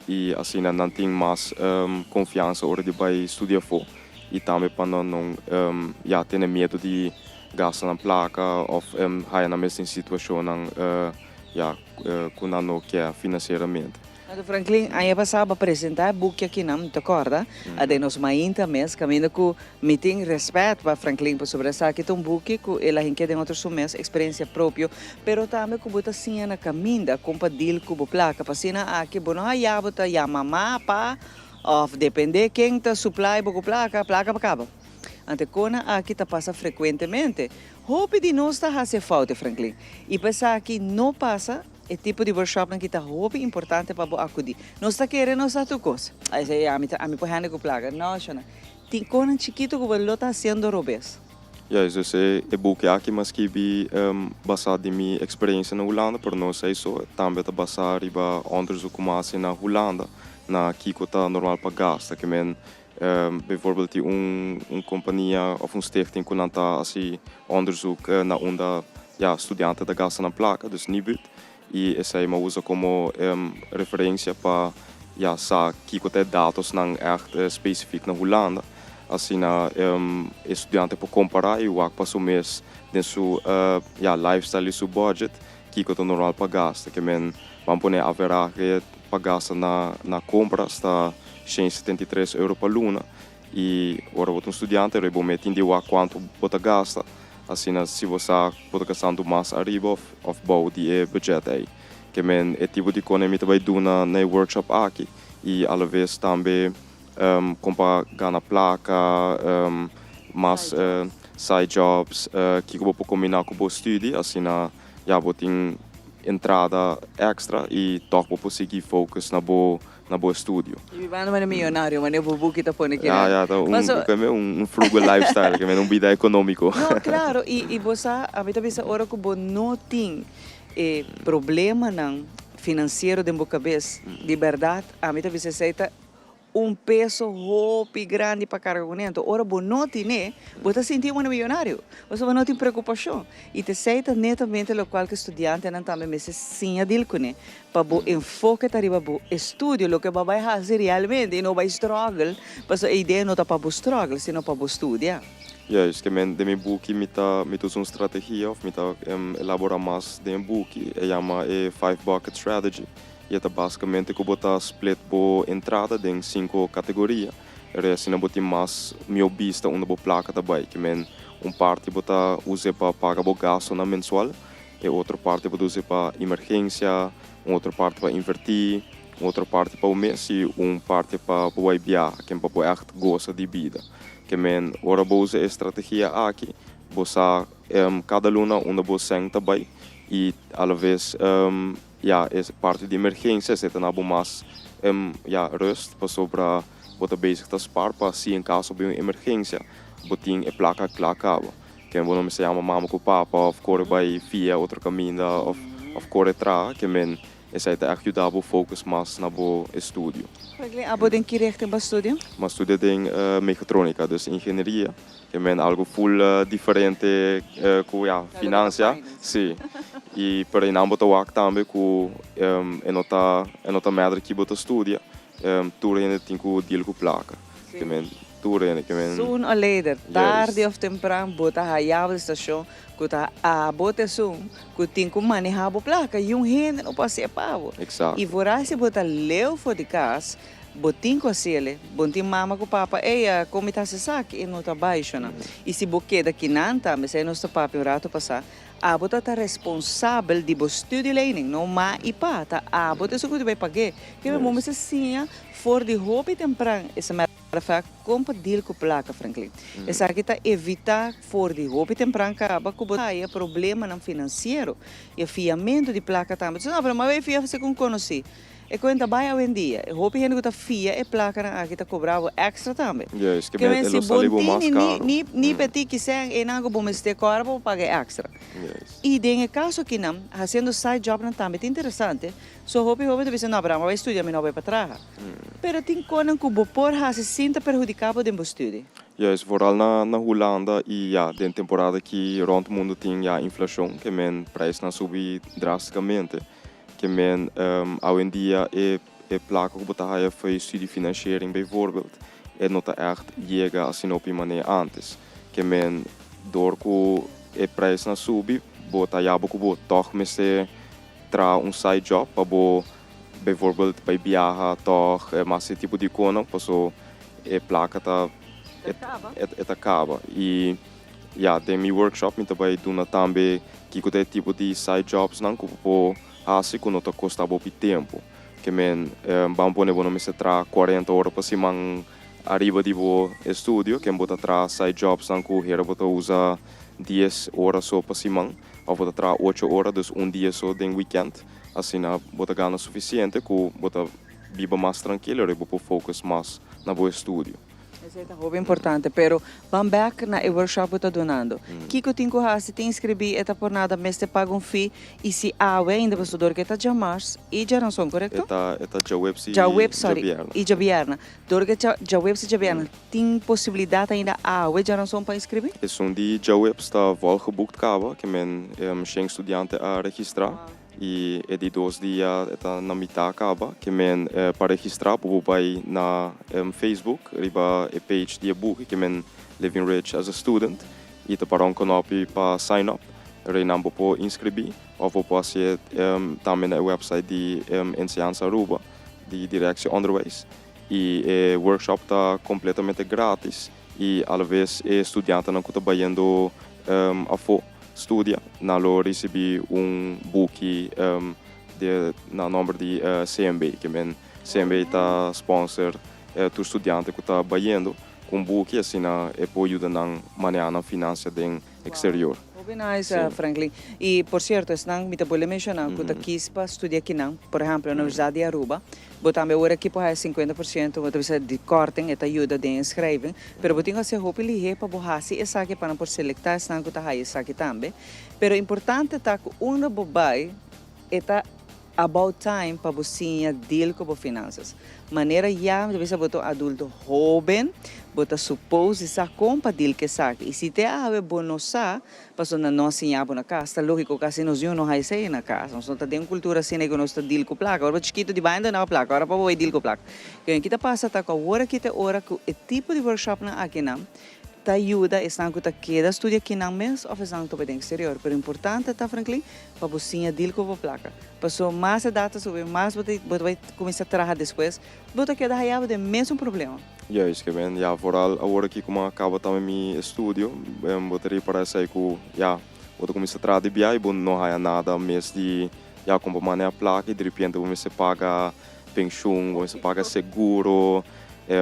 E assim não tem mais confiança hora de estudar fora. E também para não ter medo de gastar na placa ou na mesma situação que não quer financeiramente. Franklin, aí passava a apresentar o book aqui, não te acorda? Aí nós mainta mesmo, caminho com meeting respeito para Franklin por sobre essa aqui um book que ela tem em outros meses experiência própria, pero também que bota assim na caminho com deal com placa, para assim aqui bono aí bota ya mamá pa of depende quem tá supply com placa acaba. Ante quando aqui tá passa frequentemente, hope de nós tá fazer falta Franklin. E pensar que não passa é tipo de workshop que está muito importante para acudir. Nós está querendo usar tu coisa. Aí a mim põe com placa. Não, Shona. Tem coisa chiquito que você está fazendo robês. Isso é book aqui, mas que é baseado em minha experiência na Holanda, por não sei só. Também está baseado em onderzoek mais na Holanda, na que está normal para gastar. Que men, bijvoorbeeld companhia ou stichting que está assim onderzoek na onda estudante da gasta na placa, dus niet. E essa aí usa como referência para saber que tem dados não echt específicos na Holanda. Assim, estudante pode comparar e o que passou mês de seu lifestyle e seu budget, que é normal para gastar. Que vamos pôr a veragem para gastar na compra está 173 € por luna. E agora estudante ele vai meter quanto pode gastar. Assim, se você pode gastar mais arriba ou bom de budget aí. Que é tipo de economia que vai dar na workshop aqui. E, às vezes, também comprar na placa, mais side jobs, que você pode combinar com o estudo. Assim, você tem entrada extra e toch pode seguir fokus na bo estúdio. E vai no milionário, mas eu vou que está pondo aqui. Frugal lifestyle, que é vida econômico. Não, claro, e você, a mim também ora que você não tem problema não financeiro dentro da cabeça, de verdade, a mim também se aceita peso roupa grande para carregamento. Ora, você não tem, você sentir um milionário, você não tem preocupação. E te aceita netamente o qual que estudante não também me se sinha dele com ele, para o enfoque arriba o estudo, o que vai fazer realmente, e não vai struggle, porque a ideia não é para o struggle, senão para o estudar. Juist, que de mijn boekje met zo'n strategie of met elaborar mais de een boekje, chama 5 bucket strategy. E é basicamente que botar split bo entrada em 5 categorias. É assim botar mais meu vista uma boa placa também, que parte botar usa para pagar o gasto na mensual, e outra parte botar usa para emergência, outra parte para invertir, outra parte para o mês e parte para o viajar, que é para echt gosta de vida. Que ora usa a estratégia aqui, você cada luna uma bolsa também e à vez é parte de emergência, você tem mais rust para sobra bota basic ta spar para se em caso de emergência botin e placa acaba que é bom se chama mama com papa of core by via outra caminho of core tra que men essa é ajudar o focus mais na bo estudo. Abo den que richting ba studium? Mas estudo em mecatrônica, dus engenharia, que é algo full diferente com a finança, sim. E para em ambos o também com nota média que bota estudia, tudo ainda tem que deal com placa, que men tudo ainda que men. Soon or later, tarde of temprano, bota a chave da estação, kuta bota soon, kutin ku manejar a placa, e gente não passa pavo. Exato. E vorá se bota leu for de casa, botin com ele, botin mama com papa, como está se saque, e não está baixo, não. E se boqueda aqui não tá, mas aí nosso papo um rato passar, a bota tá responsável de bo estudo learning, não má e pata, a bota isso que vai pagar, que é uma assim, for de hobby temprano, essa merda como deal com placa, Franklin. Essa aqui tá evitar for de hobby temprano acaba com botar problema no financeiro e fiamento de placa também. Não, mas vai fiar você com conhecer. E quando vai hoje em dia, o hobby gente que tá fia e placa aqui tá cobrava extra também. Yes, que é o salário mais caro. Ni petit que sem e não bom este caro para pagar extra. Yes. E em caso que não, fazendo side job não também é interessante. So hobby deve ser não, Abraham, vai estudar, mas não vai para trás. Pero tem coisas que o por se sinta prejudicado de estudo. Yes, vooral na Holanda e de temporada que rond o mundo tem inflação, que men preço na subir drasticamente. Que men hoje em dia é placa que botar aí foi estudo financeiro bijvoorbeeld não tá echt chega assim op maneira antes que men door que é preço na subir botar já que bo toch mesmo tra side job para bo bijvoorbeeld bij viajar toch mas esse tipo de coisa passou é placa tá acaba e tem meu workshop me também dona também que tem tipo de side jobs não que assim que não está custando muito tempo que men vamos pôr no mês tra 40 horas para cima arriba de bo estúdio que bota tra side jobs não que here bota usa 10 horas só para cima ou bota tra 8 horas dus dia só de weekend assim na bota ganha suficiente que bota viva mais tranquilo e bota focus mais na bo estúdio. Essa é muito importante, pero vamos back na workshop que está donando. Kiko tem que se te inscrever, é por nada, mas te paga fee e se ainda você dor que está já mais e já não são correto? Está já website e já vierna. Dor que já website já vierna. Tem possibilidade ainda já não são para inscrever? É de já website está volgeboekt cabo, que men sem estudante a registrar. E é de 2 dias está na metade acaba que men para registrar vai na Facebook riba a page de book que men Living Rich as a Student e te para knop para sign up reinam po inscrever ou po se também na website de Enseñanza Aruba de Direção Onderwijs e workshop está completamente grátis e às vezes estudante não está trabalhando a fo studia, nalo recebi book na nome de CMB, que men CMB está sponsor tu estudante que está trabalhando com book assim na pode ajudar na maneira na finança do exterior. Muito nice, Franklin. E por certo, estão me pode mencionar que está aqui para estudar aqui não, por exemplo, na Universidade de Aruba, botamos agora aqui para 50%, você de cortem e ajuda de inscrever, pero botinho a ser roupa lihe para borrar se essa aqui para por selectar estão que está aí essa aqui também, pero importante tá que uma bobai está about time para você deal com as finanças. Maneira já você botar adulto jovem, botar suppose essa compra deal que sabe. E se te ave bonosa, passou na nossa inhabo na casa, lógico que assim nós não vai sair na casa. Nós não temos cultura assim que nós está deal com placa. Agora chiquito de banda na placa, agora para o deal com placa. Que kita passa tá com hora que o tipo de workshop na aqui não ta ajuda estão que ta queda estudia aqui na mês ou estão to bem exterior, pero importante tá Franklin para você deal com a placa. Passou mais data sobre mais vai começar a trabalhar depois, bota queda aí de mesmo problema. Ja, is ben vooral agora que como acaba também meu estúdio, botaria para sair que vou começar a trabalhar de BI, bom não há nada mês de como maneira placa e de repente você paga pensão, você paga seguro.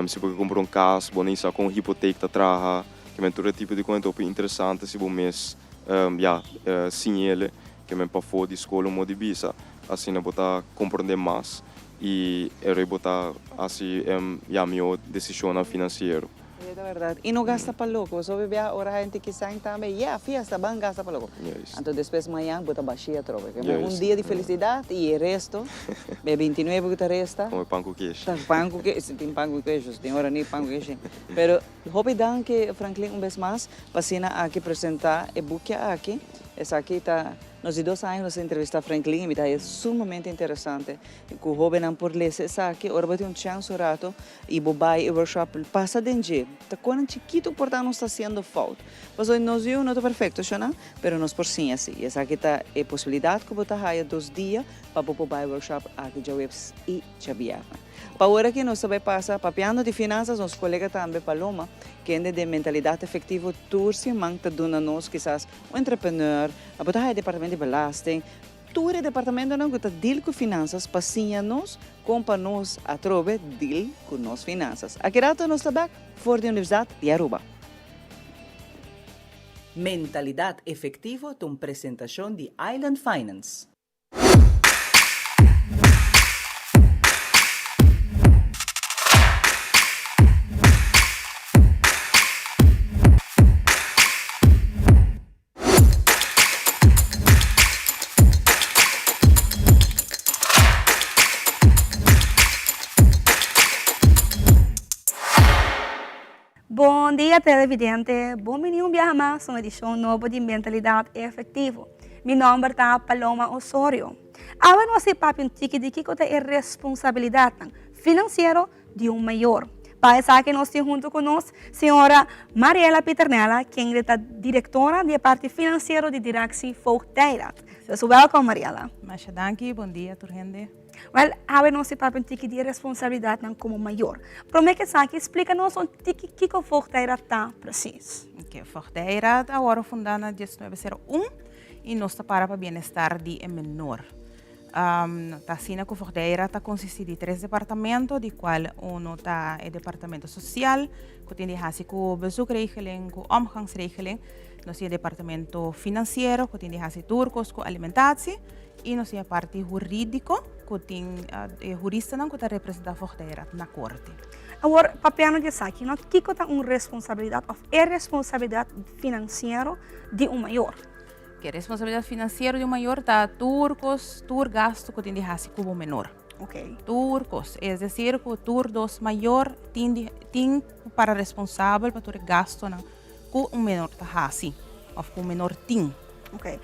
Se você comprar carro, você com hipoteca trabalha, que é todo tipo de coisa interessante se você sinele que me pa fora de escola um de bisa, assim na botar compreender mais e eu botar assim minha decisão financeira. É verdade. E não gasta para louco. Só bebê agora a gente que sai também. Fiesta, van gasta para louco. Então depois amanhã bota baixia trova. Um dia de felicidade e o resto, é 29 que resta. Como pão com queijo. Pão com queijo, tem pão com queijo, tem hora nem pão com queijo. Pero hope dan que Franklin vez mais passina aqui apresentar e book aqui. Essa aqui está nos 2 anos nós entrevista Franklin e é sumamente interessante. Que o jovem não por ler essa aqui, agora tem chance rato e bobai e workshop passa dentro. Tá quando chiquito portanto não está sendo falta. Mas hoje nós não está perfeito, não? Pero nós por sim assim. Essa aqui tá é possibilidade que botar aí 2 dias para bobai workshop aqui já webs e já viaja. Para agora que nós também passa papiando de finanças, nosso colega também Paloma, que é de mentalidade efetiva, tursi manta dona nós quizás um entrepreneur, a botar departamento de belasting, todo o departamento não que deal com finanças, passinha nós, compa nós a trove deal com nós finanças. Aqui rato nós também for de Universidade de Aruba. Mentalidade efetiva, uma apresentação de Island Finance. Bom dia, televidente. Bem-vindo a um viaje mais, uma edição nova de Mentalidade Efetiva. Meu nome é Paloma Osorio. Agora nós vamos um tique de que é a responsabilidade financeira de maior. Para isso aqui nós temos junto conosco a senhora Mariela Piternella, que é a diretora da parte financeira de Directie Voogdijraad. So, welcome, Mariela. Masha, danke. Bom dia, turgende. Well, agora nós vamos um tique de responsabilidade como maior. Promete que explica-nos um tique que o Voogdijraad está preciso. Ok, Voogdijraad agora fundada em 1901 e nós está para o bem-estar de menor. Tá assim que o Voogdijraad consiste de 3 departamentos, de qual um está o departamento social, que tem de bezoekregeling, com omgangsregeling. Nós temos o departamento financeiro, que tem de turcos, com alimentatie. E nós temos a parte jurídica, que tem jurista que representa a Voogdijraad na corte. Agora, papiano de saque, o que é uma responsabilidade, ou é responsabilidade financeira de maior? Que a responsabilidade financeira de maior está turcos, gasto que tem de fazer como menor. Ok. Turcos, é dizer, que o dos maior tem para responsável para o gasto que menor está fazendo, ou que menor tem. Ok.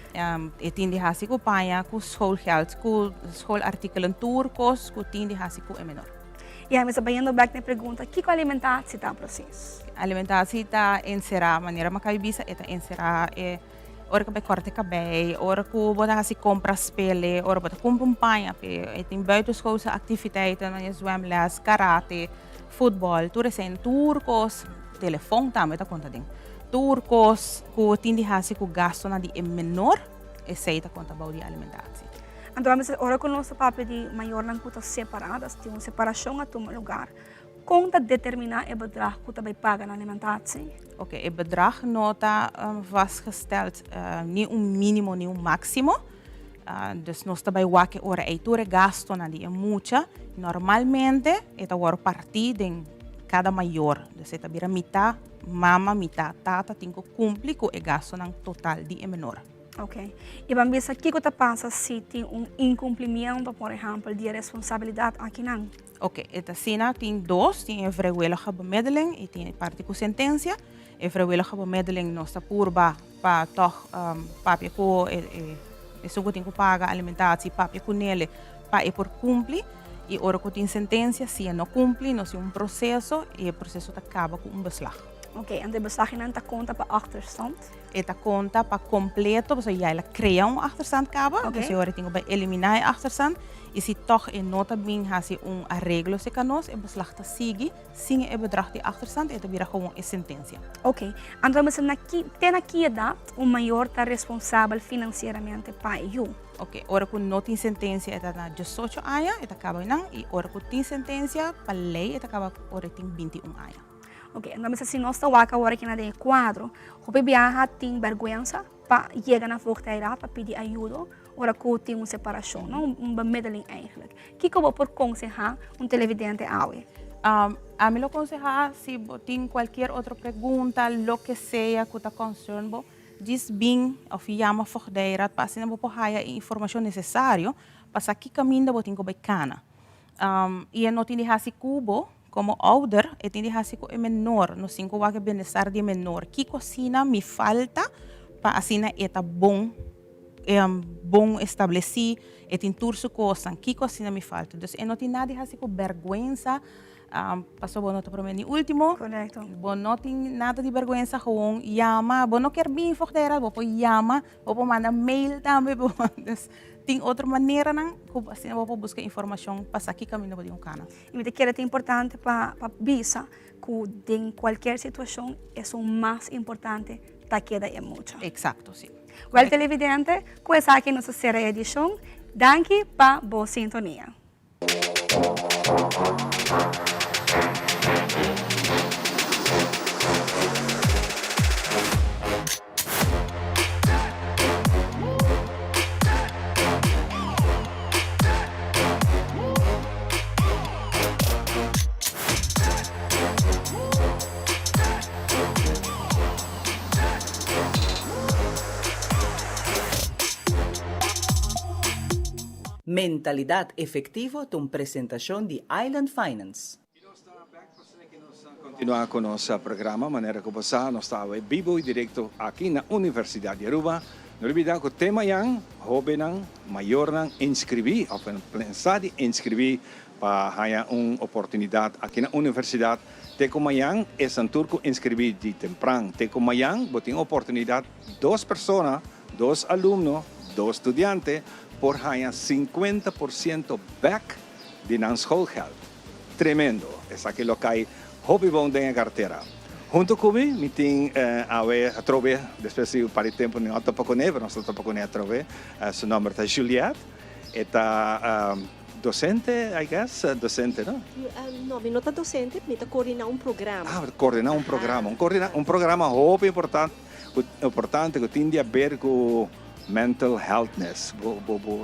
E tem de fazer com panha, com schoolgeld, com schoolartikelen turcos, que tem de fazer com menor. E aí, mas indo back na pergunta, que alimentação está processo? A alimentação está encerrada, maneira macabisa, está encerrada. Ora que corta cabelo, ora que você compra spelen, ora você compra panha, tem buitenschoolse activiteiten, zwemles, karate, voetbal, tudo zijn turcos, telefone também tá conta ding. Turcos, que tem de fazer com gasto na de menor, e sei tá conta about de alimentação. Então, mas ora que o nosso papel de maior não está separadas, tem uma separação a um lugar. Conta determinar o bedrag que vai pagar na alimentatie? Oké, het bedrag nota vastgesteld, niet mínimo, niet máximo. Dus nós também wakke ora eiture gasto na die mucha. Normalmente, het wordt partir de cada maior. Dus het bira mitad mama, mitad tata, tem que cumprir com o gasto na total de menor. Ok. E vamos ver aqui o que passa se tem incumprimento, por exemplo, de responsabilidade aqui não. Ok, esta cena tem 2, tem a vrijwillige bemiddeling e tem parte com sentença. A vrijwillige bemiddeling nós está purba para toch papia com isso que tem que pagar alimentação, papia com ele para por cumprir. E ora que tem sentença, se não cumpre, nós tem processo e o processo acaba com beslag. Ok, en de beslag não está conta para achterstand? Esta conta para completo, dus jij crea achterstand kaba, okay. Dus je hoort bij eliminar achterstand. E se toch in nota bem hasi arreglo se canos, e beslag te sigue, sim e bedrag de achterstand, e te vira gewoon een sentença. Ok, então mas tem aqui idade o maior está responsável financeiramente para you. Ok, ora que não tem sentença, é na 18 anos, é acaba não, e ora que tem sentença, para lei, é acaba ora tem 21 anos. Ok, então mas se nós estamos agora aqui na quadro, o bebê tem vergonha pa llegan a voogdijraad para pedir ayuda ora que tem uma separação, não? Bemiddeling eigenlijk. Kiko bo por aconselhar televidente awe. A mí lo aconseja si tiene cualquier otra pregunta, lo que sea que te concerne, diz bem of llama voogdijraad para assim não haya informação necessária para aqui caminho bo tingo bacana. E não tem hasi cubo como ouder, e tem hasi co menor, no cinco wa que bem-estar de menor. Que cocina me falta para assim eta bom bom estabelecido, e tem turso coisa, que cocina me falta. Então, não tem nada hasi co vergüenza. Passou bom nota para mim. Último, correto. Bom não tem nada de vergonha, gewoon llama. Bom não quer bem voogdijraad, bom llama, bom manda mail também, bom. Tem outra maneira não, assim eu vou buscar informação para aqui caminho de cana. E me que é importante para visa que em qualquer situação é o mais importante da queda é muito. Exato, sim. Well, televidente, com essa aqui nossa série edição. Danke para boa sintonia. Mentalidad efectivo de presentação de Island Finance. Continuar com nosso programa, maneira que você nós estamos vivo e direto aqui na Universidade de Aruba. Não olvidar que o tema yang, jovem não, maior não, inscrever, ou pensar de inscrever para ganhar uma oportunidade aqui na Universidade. Te como yang, é um turco inscrever de temprano. Te como yang, você tem oportunidade, 2 pessoas, 2 alunos, 2 estudantes, por ganhar 50% back de nossa schoolgeld. Tremendo. Essa aqui é o que hobby bom da carteira. Junto comigo, me tem a trove, depois de para o tempo não estou pouco neve, não estou pouco neve a trove. Seu nome é Juliette, é docente, I guess, docente, não? Não, não está docente, mas está coordenar um programa. Coordenar um programa, um programa hobby importante que tem a ver com mental healthness,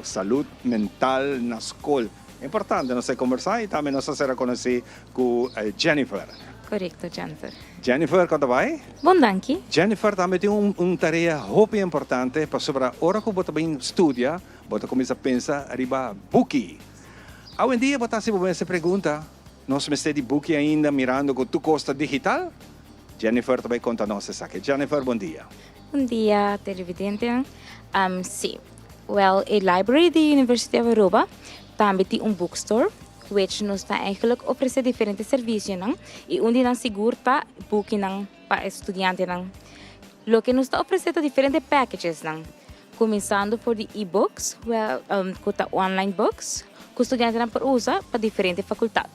saúde mental na escola. É importante nós conversar e também nós será conhecer com Jennifer. Correto, Jennifer. Jennifer, quando vai? Bom, danke. Jennifer também tem uma tarefa muito importante para sobre a hora que você também estuda, você começa a pensar arriba buki. Hoje em dia você se pergunta, nós me de buki ainda mirando com tu costa digital? Jennifer também conta nós essa aqui. Jennifer, bom dia. Bom dia, televidente. Sim. Well, a library da Universidade de Aruba também tem bookstore, which nos está eigenlijk oferece diferentes serviços, não? E onde não segura book não para estudante não. Lo que nos está oferecendo diferentes packages, não? Começando por de e-books, well, online books, que o estudante não pode usar para diferentes faculdades.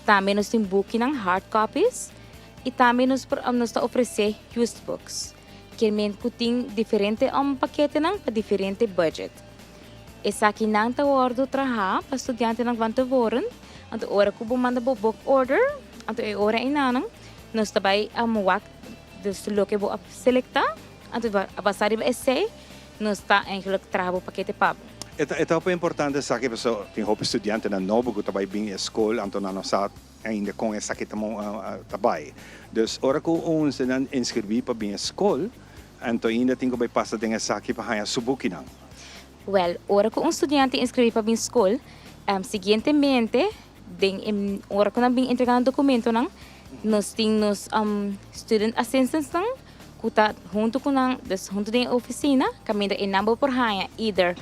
Também nos tem book não hard copies e também nos está oferecendo used books. Que tem diferente paquete não para diferente budget. Essa aqui não está ordo trabalhar para estudante não vão ter voren. Então hora que eu manda book order, então é hora inanang nós também wak dus lo que vou selectar, então a passar de essay nós está eigenlijk trabalho paquete pab. É muito importante saber que pessoa tem roupa estudante na novo que também bem a escola, então não sabe ainda com essa que também. Dus hora que se não inscrever para bem a escola, então ainda tem que passar de essa aqui para ganhar subuki não. Well, hora que estudante inscrever para bem a escola, seguintemente, hora que nós entregando documento não, nós temos student assistance não, que está junto com junto da oficina, caminha em number por ganhar either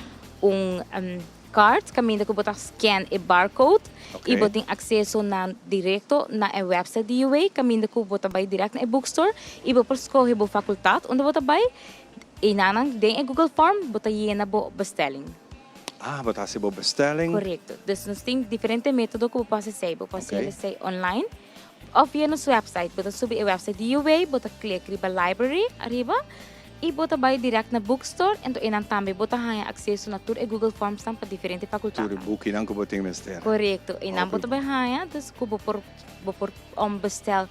card, caminha que botar scan e barcode, e botar acesso na direto na website da UA, caminha que botar vai direto na bookstore, e botar escolher a faculdade, onde botar vai, e nanang den Google Form, botar na bestelling. Botar se boa bestelling. Correto. Dus nós temos diferentes métodos que você pode fazer online, ou via nosso website. Botar subir a website da UA, botar clique riba library, arriba, e botar vai direto na bookstore, então inang também botar ganha acesso na tour e Google Forms para diferentes faculdades. Tour book inang ko boting mister. Correto. Inang botar vai ganha, dus ko por bestel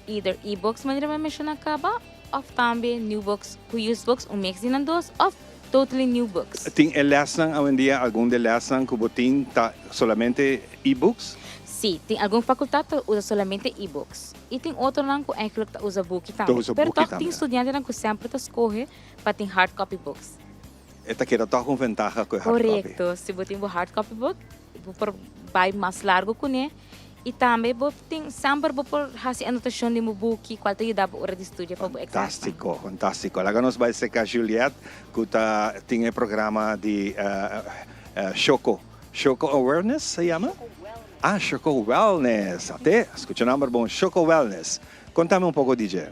either e-books, mas não mencionar acaba, of também new books, used books, mix din ng dos, of totally new books. Ting elasang hoy en día algún de elasang kubutin ta solamente e-books? Sim, tem alguma faculdade que usa somente e-books. E tem outro lang que eigenlijk usa book também. Usa Pero book tem estudante lang que sempre escolhe para ter hard copy books. Esta queda tá com ventaja com hard copy. Correto. Se você tem um hard copy book, você vai mais largo com ele. E também você tem sempre por fazer anotação de book qual te ajuda para de estudo para o exame. Fantástico, fantástico. Agora nós vai ser com a Juliette, que tem um programa de Choco Awareness, se chama? Choco Wellness. Até, escutamos bom, Choco Wellness. Contame um pouco, DJ.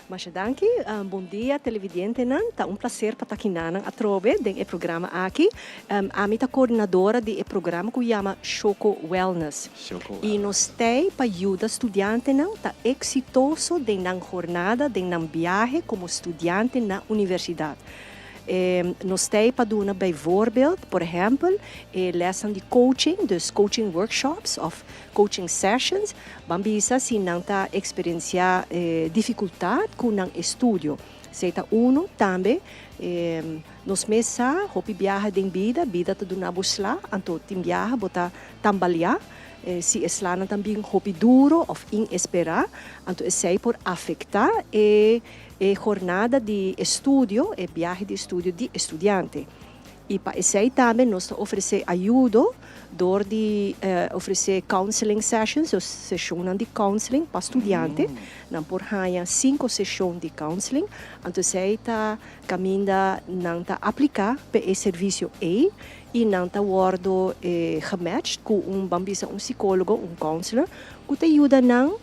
Machadanki, bom dia, televidente. Tá prazer para estar aqui a trove do programa aqui. A minha coordenadora do programa que chama Choco Wellness. E nós temos para ajudar estudantes tá exitoso na jornada, na viagem como estudante na universidade. Nós temos para dar bijvoorbeeld, por exemplo, lessen de coaching, dus coaching workshops of coaching sessions, bambisa se não está experienciar dificuldade com o estudo. Seita também, nós mesa, hopi viaja de vida te duna busla, anto tim viaja bota tambalear, se eslana também hopi duro of inesperar, anto sei por afetar jornada de estudo, viagem de estudo de estudante. E para isso também nós oferecemos ajuda, door de oferecer counseling sessions, ou sessões de counseling para estudante. Não por hanya 5 sessões de counseling, então você está caminhando não tá aplicar para o serviço e não está word gematcht com bambisa psicólogo, counselor, que te ajuda não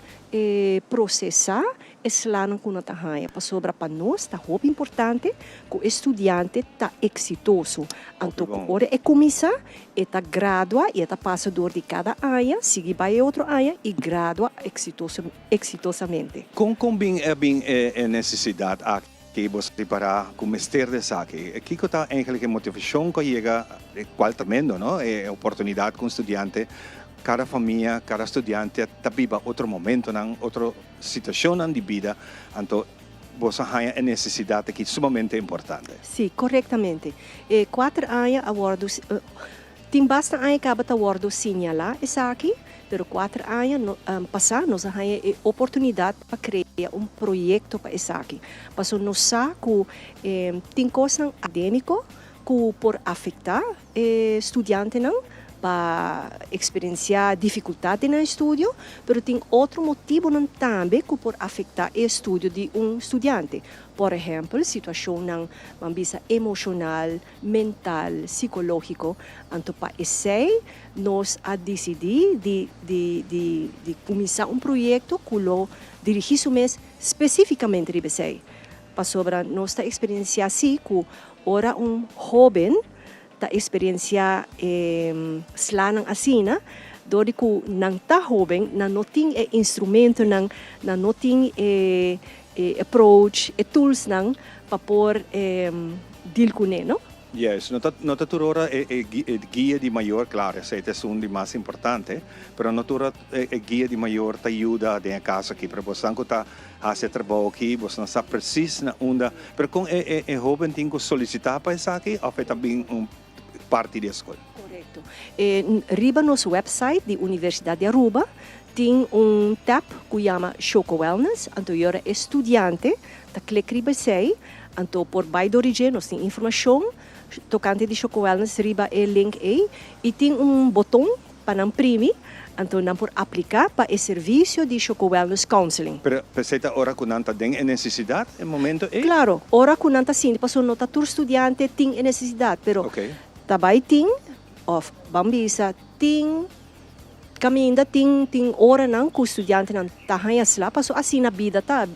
processar eslanan kuna tahaya pa sobra pa nós tá roupa importante que o estudante tá exitoso anto ora começa e tá gradua e tá passador de cada área sigue vai outra área e gradua exitosamente com bem necessidade que você preparar com mestre de saque que tá eigenlijk a motivação que chega qual tremendo não é oportunidade com estudante. Cada família, cada estudante está viva outro momento, outra situação de vida, então você tem a necessidade que é sumamente importante. Sim, corretamente. 4 anos awardos, tem bastante anos que acaba awardo sinala essa aqui, pero 4 anos passar nós temos a oportunidade para criar projeto para essa aqui. Passou nós sabe que tem coisas acadêmicas que por afetar estudante não para experienciar dificuldade no estudo, mas tem outro motivo também que pode afetar o estudo de estudante. Por exemplo, situação emocional, mental, psicológico. Então, para isso, nós decidimos de começar projeto que lo dirigimos especificamente para isso. Para sobre nossa experiência assim, que ora jovem ta experiência slanang asina dori ku nang ta jovem na noting instrumento nang na noting approach tools nang papor deal kune no. Yes, nota turora guia de maior, claro, essa é um de mais importante, pero notura guia de maior te ajuda dentro da casa aqui para você que tá fazer trabalho aqui, você não sabe preciso na onda, pero com jovem tem que solicitar para isso aqui, ou é também parte da escola. Correto. Riba nosso website de Universidade de Aruba tem tab que chama Choco Wellness, então eu estudante, tá clique riba sei, então por by de origem nós tem informação tocante de Choco Wellness, riba link aí, e tem botão para imprimir, então não por aplicar para o serviço de Choco Wellness Counseling. Pero peseta hora que não tem necessidade, no momento é? Claro, hora que não sim, passou nota tur estudante tem necessidade, pero tabay ting of bambisa ting caminda ting hora nang ku estudyante nang tahaya sila paso assim na vida ta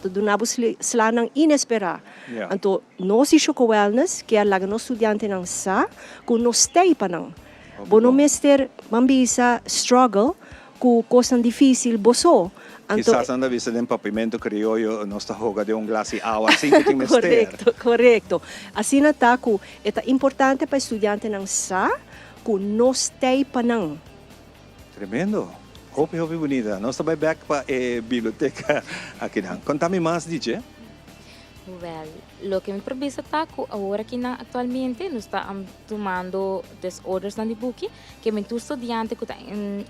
dunabos sila nang inespera. Anto no si Choco Wellness kaya laga no estudyante nang sa ku no stay pa nang. Bono mester bambisa struggle ku kosan difícil boso. Quizás anda vista de pavimento criollo não está joga de glass de água assim que tem mester. Correto. Assim na ta ku eta importante para estudante nang sa ku no stay pa nang. Tremendo. Hopi bonita. Nós estamos back para a biblioteca aqui. Contame mais, DJ. Well, lo que me provisa está agora que actualmente nós está tomando as orders na book que me tu estudante que está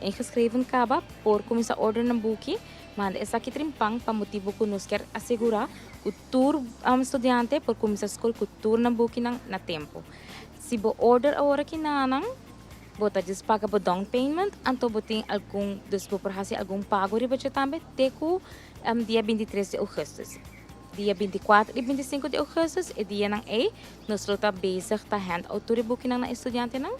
ingeschreven caba por começar order na book, mas essa aqui trimpang para motivo que nós quer assegurar o tour estudante por começar escola que tour na book na tempo. Se bo order agora que nanang bota despaga po down payment anto boting algum despo por hasi algum pago riba também teco dia 23 de agosto. Dia 24 e 25 de agosto é dia ng A, nós está bezig ta hand out book ng na estudyante nang.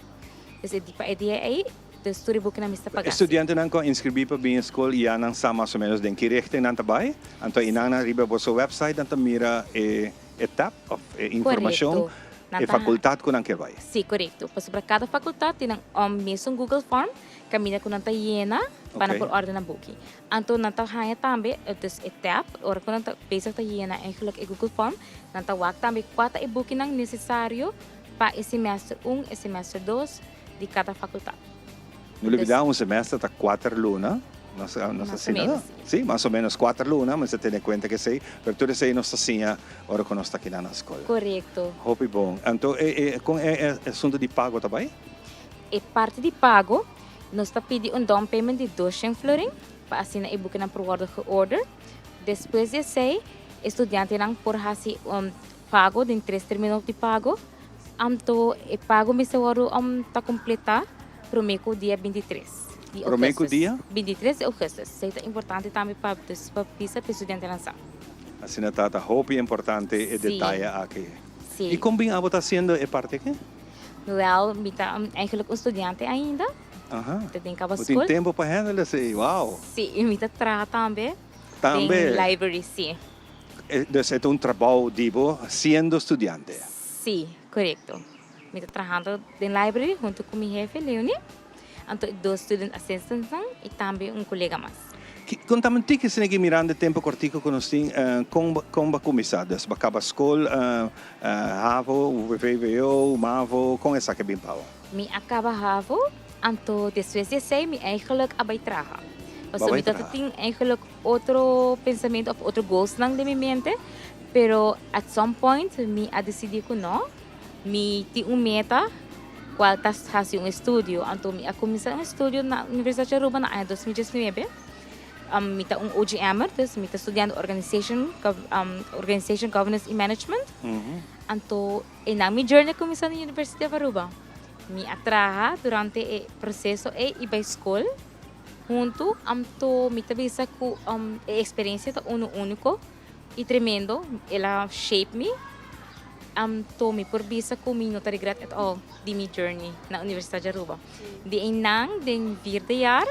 Kasi di pa dia A, the storybook na mista pagas. Estudyante nang ko inscribi pa bin school iya nang sama so menos den kirechting nang tabay. Anto inang na riba po sa website anto mira tab of information. E facultad ko nang kirbay. Sí, correcto. Pues para cada facultad tinang mesmo Google Form, kami na ko nang tayena para por ordem na booking. Anto nanta hanya tambe dus tab or ko nanta basic tayena eigenlijk Google Form, nanta wak tambe kwata e booking nang necessário para semestre 1 e semestre 2 de cada faculdade. No olvidar semestre tá 4 lunas. Nossa assina, sim, mais ou menos 4 lunas, mas você tem em conta que sei, per tudo isso aí nossa assina, ora que nós está aqui na escola. Correto. Hope bom. Então, com assunto de pago também? E parte de pago, nós está pedindo down payment de 200 florin, para assinar e book na proorder order. Depois de sei, estudante nang por hasi pago, de 3 terminos de pago, anto e pago me seguro tá completar, prometo dia 23. Promeco dia? 23 de agosto. Isso é importante também para visa para estudante lançar. Assim está hope importante e detalhe aqui. Sim. E como bem a está sendo e parte aqui? Well, mita eigenlijk estudante ainda. Aham. Tem que acabar tem tempo para handle assim, wow. Sim, e mita trabalha também. Também. Tem library, sim. Então é trabalho divo sendo estudante. Sim, correto. Mita trabalhando em library junto com meu chefe Leonie. Anto 2 student assistants e também colega mais. Contame que se negi mirando tempo cortico con nostin com comissadas, bacaba escola, havo, VVO, mavo, com essa que bem pau. Mi acaba havo, anto depois de sei mi eigenlijk abay traha. Então mi tem eigenlijk outro pensamento of outro goals nang de mi mente, pero at some point mi a decidir que não, mi ti meta qual tas hasi estúdio, anto mi a começar estúdio na Universidade de Aruba na ano 2019. Mita OGM, dus mita estudando organization governance e management. Anto mi journey começou na Universidade de Aruba. Mi atraha durante o processo e iba escola junto anto mita bisa ku experiência ta único e tremendo. Ela shape me. To mi por bisa ko mi not regret at all di mi journey na Universidade de Aruba. Di inang den vierde jaar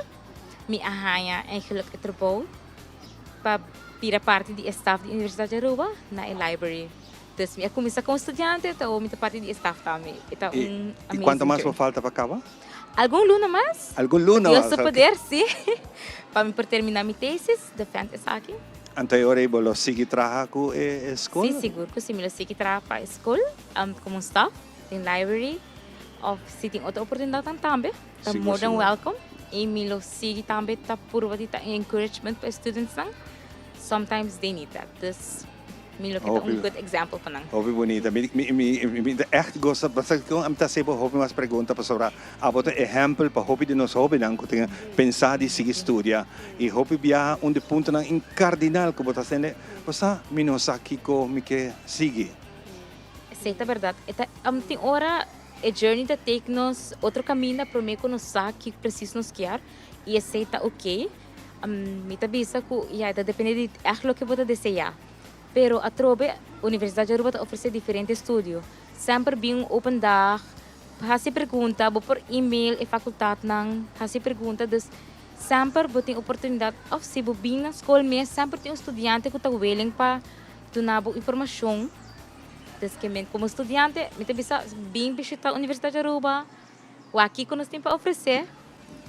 mi ahaya eigenlijk het trabalho para pira parte de staff da Universidade de Aruba na library. Dus mi começa como estudante, então mi parte de staff também. Então e quanto mais falta para acabar? Algum luna mais? Algum luna mais? Eu poder, sim. Para me terminar minha tesis, defende essa aqui. Anteriore bolo sigi traha ku escola? Sim, seguro que sim, sigi traha para escola, como staff, in library, of sitting outra oportunidade também. Tá more than welcome. E milo sigi também tá purva de encouragement para students nang. Sometimes they need that. Dus milo kita good example pa nang. Hopi bonita. Mi echt gosta basta kung am tasebo hopi mas pergunta pa sobre abot exemplo pa hopi de nos hopi nang kuting pensar de seguir estudia e hopi bia onde punto nang incardinal ko bota sene basta minosaki ko mi que sigue. Essa é verdade. Eta tem hora a journey that take nos outro caminho para mim nos sabe que precisa nos guiar e aceita ok. Mita bisa ko ya depende de aquilo que você deseja. Pero a Trobe, Universidade de Aruba oferece diferentes estúdios. Sempre bem open dag, hasi pergunta, por e-mail e faculdade nang hasi pergunta, dus sempre tem oportunidade of se bem na escola mesmo, sempre tem estudante que está willing para donar informação. Dus que como estudante, me bisa bem visitar a Universidade de Aruba, o aqui que nós temos para oferecer.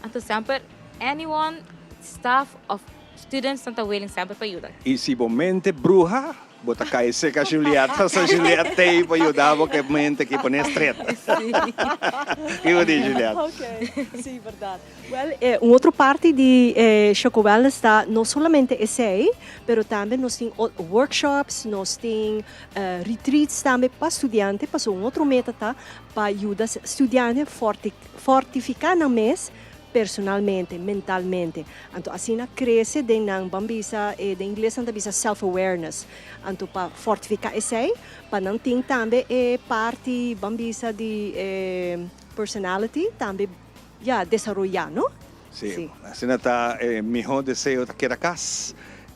Então sempre anyone, staff of students estão willing sempre para ajudar. E se mente bruja, bota caíse com a Julieta, so Julieta aí para ajudar porque mente que põe straight. Que eu digo, Julieta? Ok, sim, verdade. Well, outra parte de Chocowell está não somente essay, mas também nós temos workshops, nós temos retreats também para estudantes, para outra meta para ajudar estudantes a fortificar na mês personalmente, mentalmente. Então, assim, cresce de nang bambisa, de inglês não bisa self-awareness. Então, para fortificar esse aí, para não ter também parte bambisa de personality, também já desenvolver, não? Sim. Assim, está melhor desejo da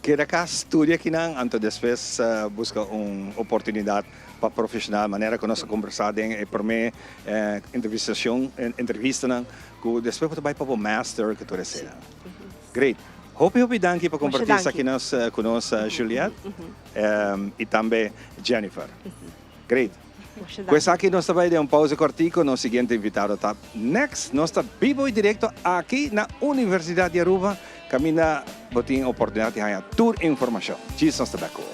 Queracas estudia aqui não, então depois busca uma oportunidade para profissional, maneira que nós conversamos por mim, entrevista não, que depois você vai para o master que tu recebe. Great. Hope danke por compartilhar aqui conosco, Juliette, e também Jennifer. Great. Pues aqui nós vamos dar uma pausa cortico, nosso seguinte invitado está next, nós está vivo e direto aqui na Universidade de Aruba, caminha botin oportunidade de ganhar tour informação. Cheers, nós está bem.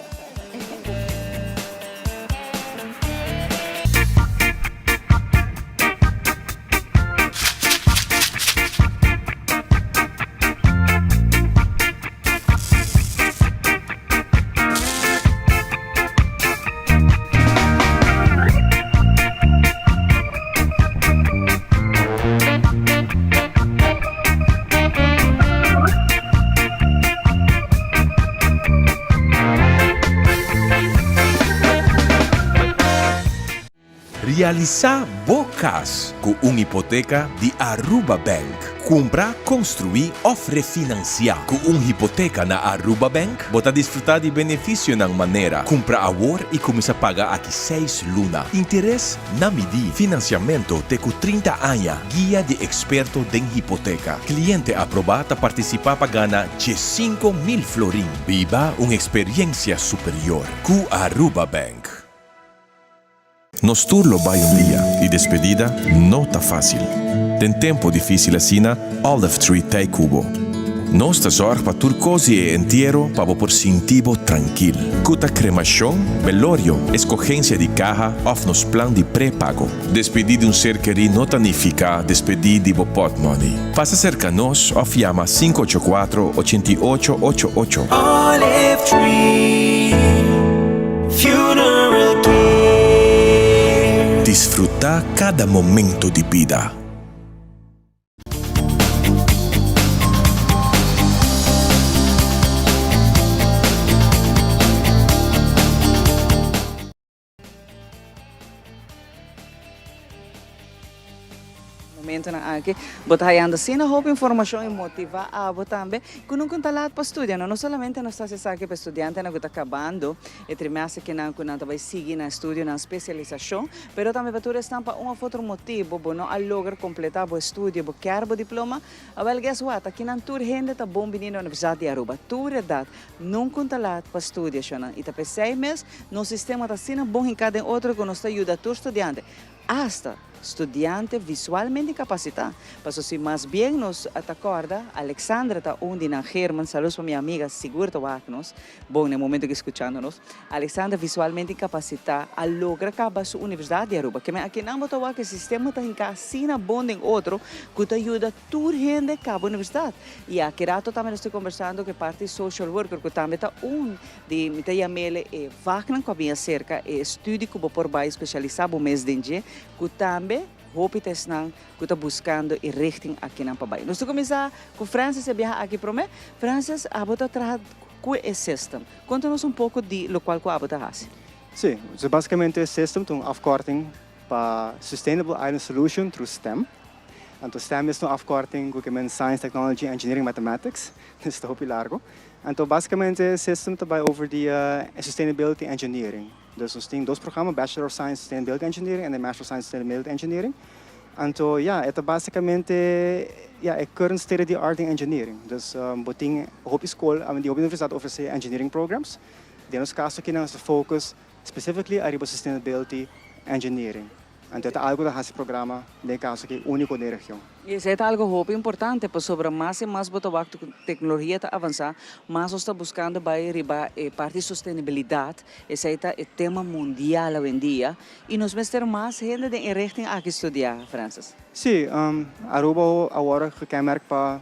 Realizar bocas com uma hipoteca de Aruba Bank. Comprar, construir ou refinanciar. Com uma hipoteca na Aruba Bank, você desfrutar de benefício na maneira. Comprar agora e começar a pagar aqui 6 lunas. Interesse na medida. Financiamento de 30 anos. Guia de experto de hipoteca. Cliente aprovado a participar para ganhar de 5.000 florin. Viva uma experiência superior. Com Aruba Bank. Nos turno vai dia e despedida não tá fácil. Tem tempo difícil assim na Olive Tree Tay Cubo. Nós tá sorge para turcosi e inteiro para por sentir tranquilo. Cuta cremação, velório, escogência de caja ou nos plan de pré-pago. Despedir de ser querido não significa despedir de pot money. Passa cerca nós ou chama 584-8888. Olive Tree Funeral Care. Desfrutar cada momento de vida. Na aqui, botar aí anda assim, roupa informação e motivar a também, que não conta lá para estudar, não somente nós estamos aqui para estudante, não está acabando, e trimestre que não vai seguir na estudo, na especialização, mas também para tu estampa um outro motivo, não a lograr completar o estudo, o quer o diploma, well, guess what, aqui não tur gente tá bom menino na Universidade de Aruba, tur edad, não conta lá para estudar, e tá para 6 meses, no sistema tá assim bom em cada outro que nos ajuda tu estudante, hasta estudiante visualmente capacitado. Pero si más bien nos acorda, Alexandra está na German, saludos para mi amiga, seguro está nos, bom, en el momento que escuchándonos, Alexandra visualmente capacitada a lograr acabar su Universidade de Aruba, que aqui não botou que o sistema está em casina bom em outro, que te ajuda a toda gente a acabar a universidade. E aqui rato também estou conversando que parte social worker, que também está de me chamele e vacnan com a minha cerca e estudo que vou por baixo especializado mês de dia, que também hopites nang kuta buscando e richting aqui na pabai. Nós começar com Francis e viajar aqui para mim. Francis, abota trabalhar com esse sistema. Conta-nos pouco de lo qual abota faz. Sim, so basicamente o sistema tem uma afkorting para Sustainable Island Solution through STEM. Então STEM é uma afkorting que é Science, Technology, Engineering, Mathematics. Isso é muito largo. Então basicamente o sistema trabalha over the Sustainability Engineering. Dus nós temos 2 programas, Bachelor of Science Sustainability Engineering e Master of Science Sustainability Engineering. Então, é basicamente é current state of the art in engineering. Dus, boting op school, die op universiteit oferece engineering programs. In ons caso aqui nós focus specifically on sustainability engineering. Então, é algo da esse programa, de caso que é único na região. E isso é algo muito importante, porque sobre mais e mais a tecnologia está avançando, mas está buscando a parte de sustentabilidade. Esse é o tema mundial hoje em dia. E nós vamos ter mais gente em richting a estudar, Francis. Sim, Aruba agora kenmerk para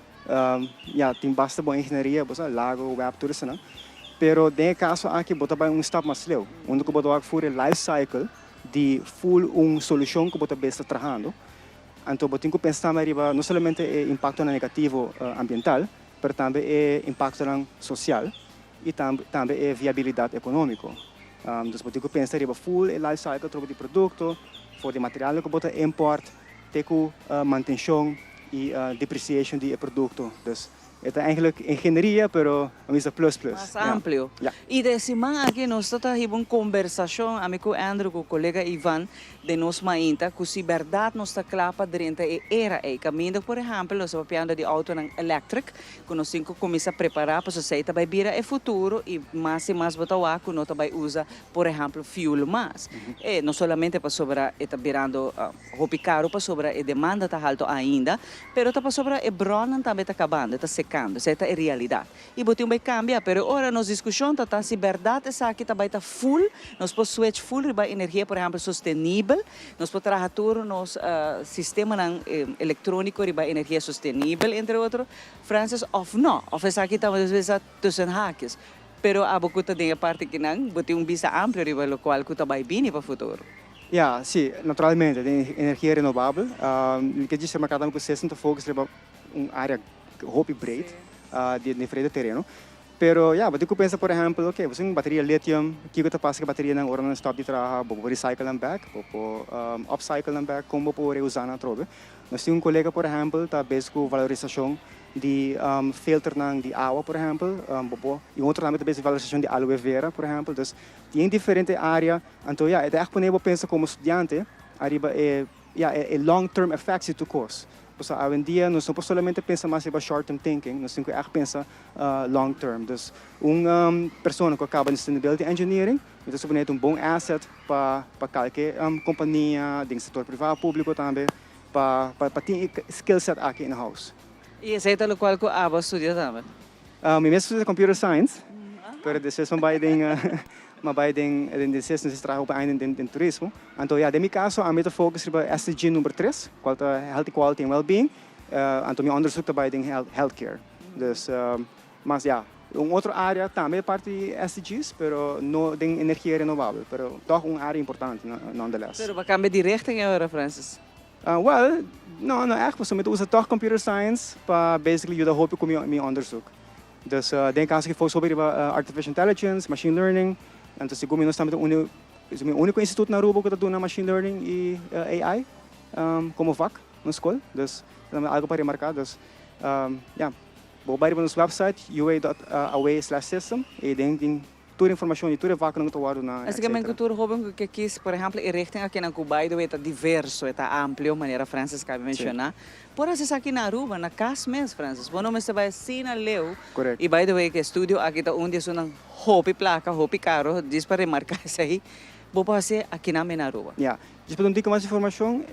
tem bastante boa engenharia, lago, web, tudo isso, né? Pero de caso aqui bota um step mais leu, onde que bota for life cycle de full solução que bota besta trabalhando. Então bota que pensar mais não somente impacto negativo ambiental, mas também impacto social e também viabilidade econômica. Então bota que pensar full life cycle trobo de produto, for de material que bota import, teco manutenção e depreciation de produto. É eigenlijk engenharia, pero é plus. Mais amplo. Ja. E desse man aqui nós estamos tendo uma conversação, amigo Andrew, com o colega Ivan, de nós mainta, que se verdade nós está clapa dentro da era e caminho, por exemplo, nós estamos falando de auto elétrico, que nós temos que começar a preparar para a sociedade vai vir o futuro e mais botar que nós vai usar, por exemplo, fuel mais. E não somente para sobre está virando roupa caro para sobre a demanda está alto ainda, pero está para sobre a brona também está acabando, está secando. Essa é a realidade. E botem vai cambiar, pero ora nós discussão tá se verdade essa aqui tá baita full, nós podemos switch full para energia, por exemplo, sustentável, nós podemos trabalhar nos sistema eletrônico para energia sustentável, entre outros, Francis, of não, of essa aqui tá às vezes tussen haakjes. Pero a boca tem a parte que não, botem vista amplo riba lo qual que tá vai bem para o futuro. Ja, sim, naturalmente, de energia renovável. Que diz que o mercado com 60 focos riba área hoop breed de diferente terreno. Pero ja, wat ik pensa, por exemplo, okay, você tem bateria lithium, que você passa a bateria na hora não stop de trabalhar, vou recycle and back, vou upcycle and back, como vou reusar na trobe. Nós temos colega, por exemplo, tá bezig com valorização de filter de água, por exemplo, e outro também bezig valorização de aloe vera, por exemplo. Dus em diferente área, então ja, é echt possível pensar como estudante, arriba long-term effects to course. Hoje em dia, nós não podemos somente pensar mais em short-term thinking, nós temos que pensar long-term. Então, pessoa que acaba em sustainability engineering, é bom asset para qualquer companhia, do setor privado, público também, para ter skill set aqui in house. E esse é o qual que a estuda também? Eu mesmo estudo computer science, mas depois mas bij de zes is trago op einde in turismo. Então, ja, de meu caso, a meta focus op SDG número 3, healthy quality and well-being. Então, meu onderzoek daarbij in healthcare. Dus, mas ja, outra área também parte de SDGs, pero no de energia renovável, pero toch área importante, nonetheless. Pero vai cambiar de richting agora, Francis? Well, não echt, você usa toch computer science para basically ajudar hoop com meu onderzoek. Dus, denk caso que fosse sobre artificial intelligence, machine learning. Então, segundo nós estamos o único instituto na Aruba que está dando machine learning e AI como VAC na escola. Então, é algo para remarcar. Então, vou para o nosso website ua.away/system e tem toda a informação e toda a VAC que estou guardando na. Assim que a cultura Robin que quis, por exemplo, a richting aqui na Cuba é diverso, é amplo, maneira Francis acaba de mencionar. Por isso aqui na Aruba, na casa mesmo, Francis, quando você vai assim na Leo, e by the way que estúdio aqui está onde é uma roupa placa, roupa caro, diz para remarcar isso aí, vou fazer aqui na Aruba. Ja, dus para dar mais informação,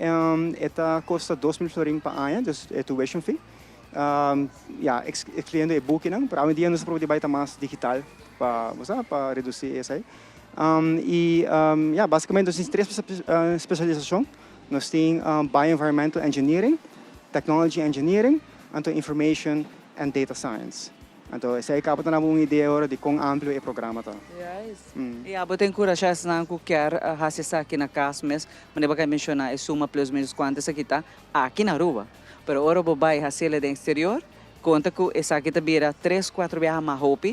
custa $2,000 por ano, dus é tuition fee. Ja, excluindo o book, não, para hoje em dia nós podemos baita mais digital para reduzir isso aí. Basicamente nós temos 3 especializações. Nós temos Bioenvironmental Engineering, Technology Engineering, então Information and Data Science. Então, essa aí acaba de dar uma ideia agora de quão amplo é o programa. E a boa tem coragem de quer fazer aqui na casa mesmo, mas eu vou mencionar a suma plus menos quantas aqui está aqui na Aruba. Mas agora eu vou fazer ela do exterior, conta que essa aqui está vira 3-4 vezes mais roupa,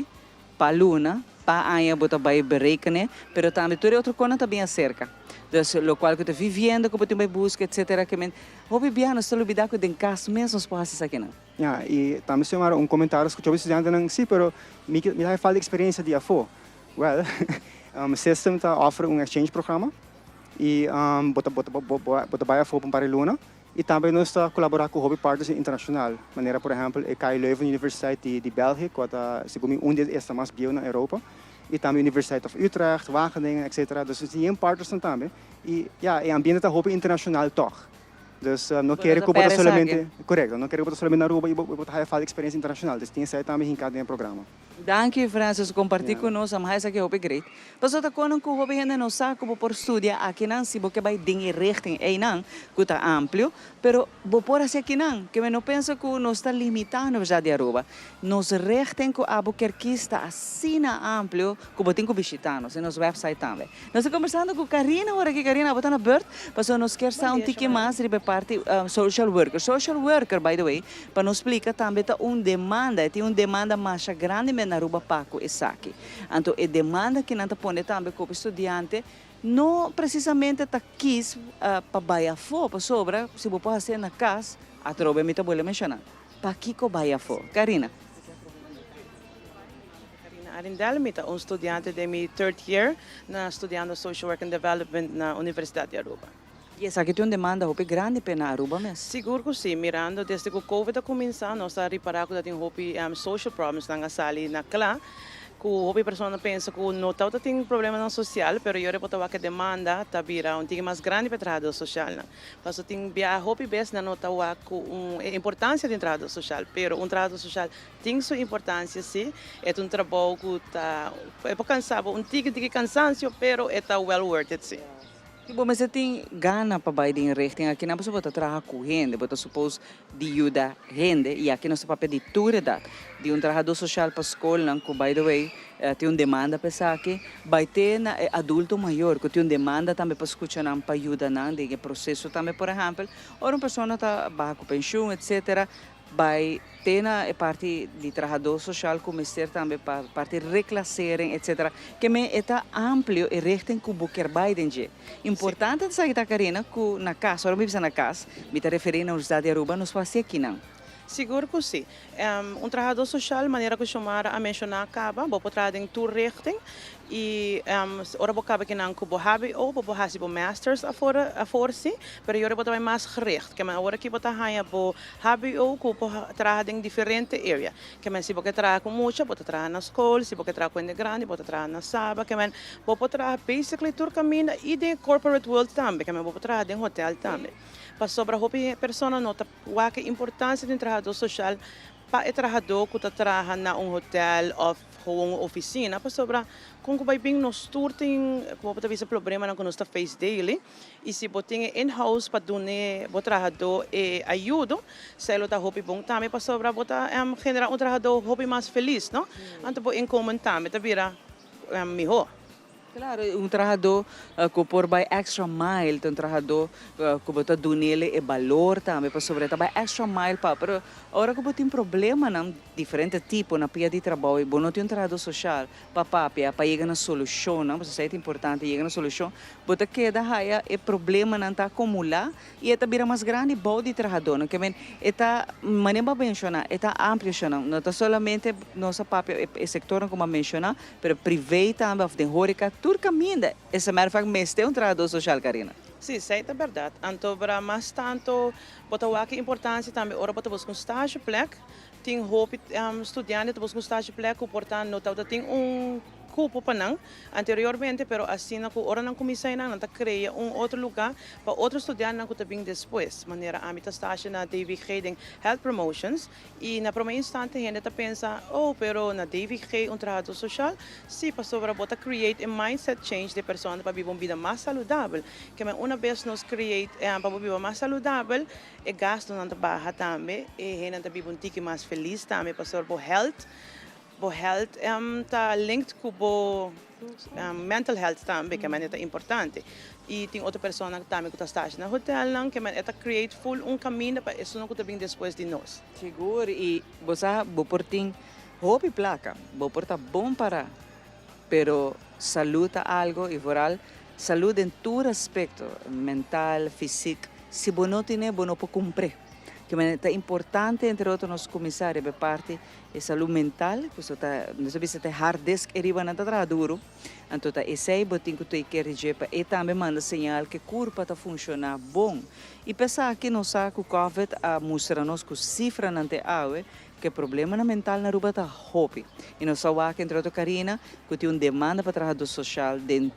para a luna, para a anha, bota vai berekenen, mas também toda outra coisa também acerca. Dus o qual que está vivendo, que você vai buscar, etc. Que men, hobby biano, se olvidar que tem casa mesmo os passos aqui não. Ja, e também se um comentário que eu estudante não sim, pero me dá falta de experiência de afo. Well, o system está oferece exchange programa e bota vai afo para Luna e também nós está colaborar com hobby partners internacional. Maneira, por exemplo, a KU Leuven Universiteit de België, que está segundo onde está mais bio na Europa. E também a Universidade of Utrecht, Wageningen, etc. Dus we hebben partners também. E o ambiente está roupa internacional toch. Dus não quero que Pérez eu solamente, correto, não quero que eu solamente na Aruba e vou fazer experiência internacional. Dus tem que também em cada programa. Dank Francis, compartilhar conosco, mas isso aqui é great. Pastor, tá quando que o hobby ainda não sabe como por estudar aqui não, se você vai dinhe richting aí não, que tá amplo, pero vou por assim aqui não, que eu não penso que não está limitado já de Aruba. Nos richting que Albuquerque está assim amplo, que você tem que visitar nos nosso website também. Nós estamos conversando com Karina, agora que Karina está na beurt, pastor, nós quer saber tique mais de parte social worker. Social worker, by the way, para nos explicar também tá demanda, tem demanda mais grande na Aruba Paco e Saki. Então, a demanda que nós põe também como estudante, não precisamente está quis para baia fo, para sobra, se você pode fazer na casa, a trobe me está mencionar. Para que baia fo? Karina. Arindel, eu estudante de meu third year, estudando Social Work and Development na Universidade de Aruba. E essa aqui tem uma demanda grande para Aruba mesmo? Seguro que sim, mirando desde que o Covid começou, nós estamos reparando que tem social problems na sala na clã, que a pessoa pensa que não tem problema no social, mas eu reporto que a demanda está vira um pouco mais grande para o trabalho social. Mas tem a hobby best na nota com a importância do trabalho social, mas trabalho social tem sua importância sim, é trabalho que está cansado, pouco de cansaço, mas é well worth it sim. Bom, mas você tem gana para baixo em richting aqui não você trabalhar com gente, você supôs de ajudar gente e aqui não se papel de tudo de trabalhador social para a escola, que by the way tem uma demanda para isso aqui, vai ter adulto maior que tem uma demanda também para escutar para ajudar de processo também, por exemplo, ou uma pessoa está baixo com pensão, etc. Vai ter na parte de trabalhador social começar também para parte de reclassering, etc. Que é amplo e richting que o quer Biden. Importante é sair da Karina que na casa, agora me na casa, me está referindo à Universidade de Aruba, nos faz aqui não. Seguro que sim. Trabalhador social, maneira que chamar a mencionar acaba, vou trabalhar em tour richting e ora vou acabar que não que vou haver ou vou fazer masters a força, mas eu vou trabalhar mais gericht. Que agora que vou trabalhar vou haver ou que vou trabalhar em diferentes áreas. Que se vou trabalhar com muita, vou trabalhar na escola, se vou trabalhar com grande, vou trabalhar na saba, que vou trabalhar basically tour caminho e de corporate world também, que vou trabalhar em hotel também. Para sobre a pessoa nota a importância do trabalhador social para o trabalhador que trabalha na hotel ou uma oficina, para sobre como vai bem nos tour tem como pode ver problema que nós face daily e se você tem in-house para dar o trabalhador e ajuda, se ele está hobby bom também para sobre botar generar trabalhador hobby mais feliz, não? Então em comum também tá vira melhor. Claro, trabalhador que por vai extra mile, um trabalhador que bota do nele é valor também para sobre vai extra mile para, pero agora que tem problema não diferente tipo na pia de trabalho, bom não tem um trabalhador social para chegar na solução, não, você é importante chegar na solução, bota que da raia é problema não tá acumular e é vira mais grande bom de trabalhador, não que bem está maneira mencionar, está amplo não está somente nossa papel é sector como mencionar, pero private também de horica tudo caminha. Esse mercado mesmo tem trabalhador social, Karina. Sim, isso é verdade. Então, para mais tanto, botar o que importância também, ora botar buscar estágio plec, tem roupa estudante buscar estágio plec, portanto, não tem cupo para não anteriormente, pero assim na hora não comecei não tá cria outro lugar para outro estudante não que também depois, maneira a mita estágio na DVG em Health Promotions e na primeira instante a gente tá pensa, pero na DVG trabalho social, sim, para sobre botar create a mindset change de pessoa para viver uma vida mais saudável, que uma vez nós create para viver mais saudável, e gasto não tá barra também, e a gente tá viver um tique mais feliz também para sobre health. Bo health está linked com mental health também, que é importante. E tem outra pessoa que também que está no hotel, que é create full caminho para isso não que também depois de nós. Seguro e você vou por tem hobby placa, vou por tá bom para, pero saúde algo e moral, saúde em todo aspecto, mental, físico, se você não tem, você não pode cumprir. Que é importante, entre outros, nos comissários, a parte de saúde mental, que nós sabemos que hard disk é riba na duro, então esse aí botinho que tu quer e também manda sinal que o corpo está funcionando bom. E pensar que nós sabe que o COVID mostra-nos que cifra não tem água, que o problema mental na rua está hobby. E nós sabemos que, entre outros, Karina, que tem uma demanda para trabalhador social de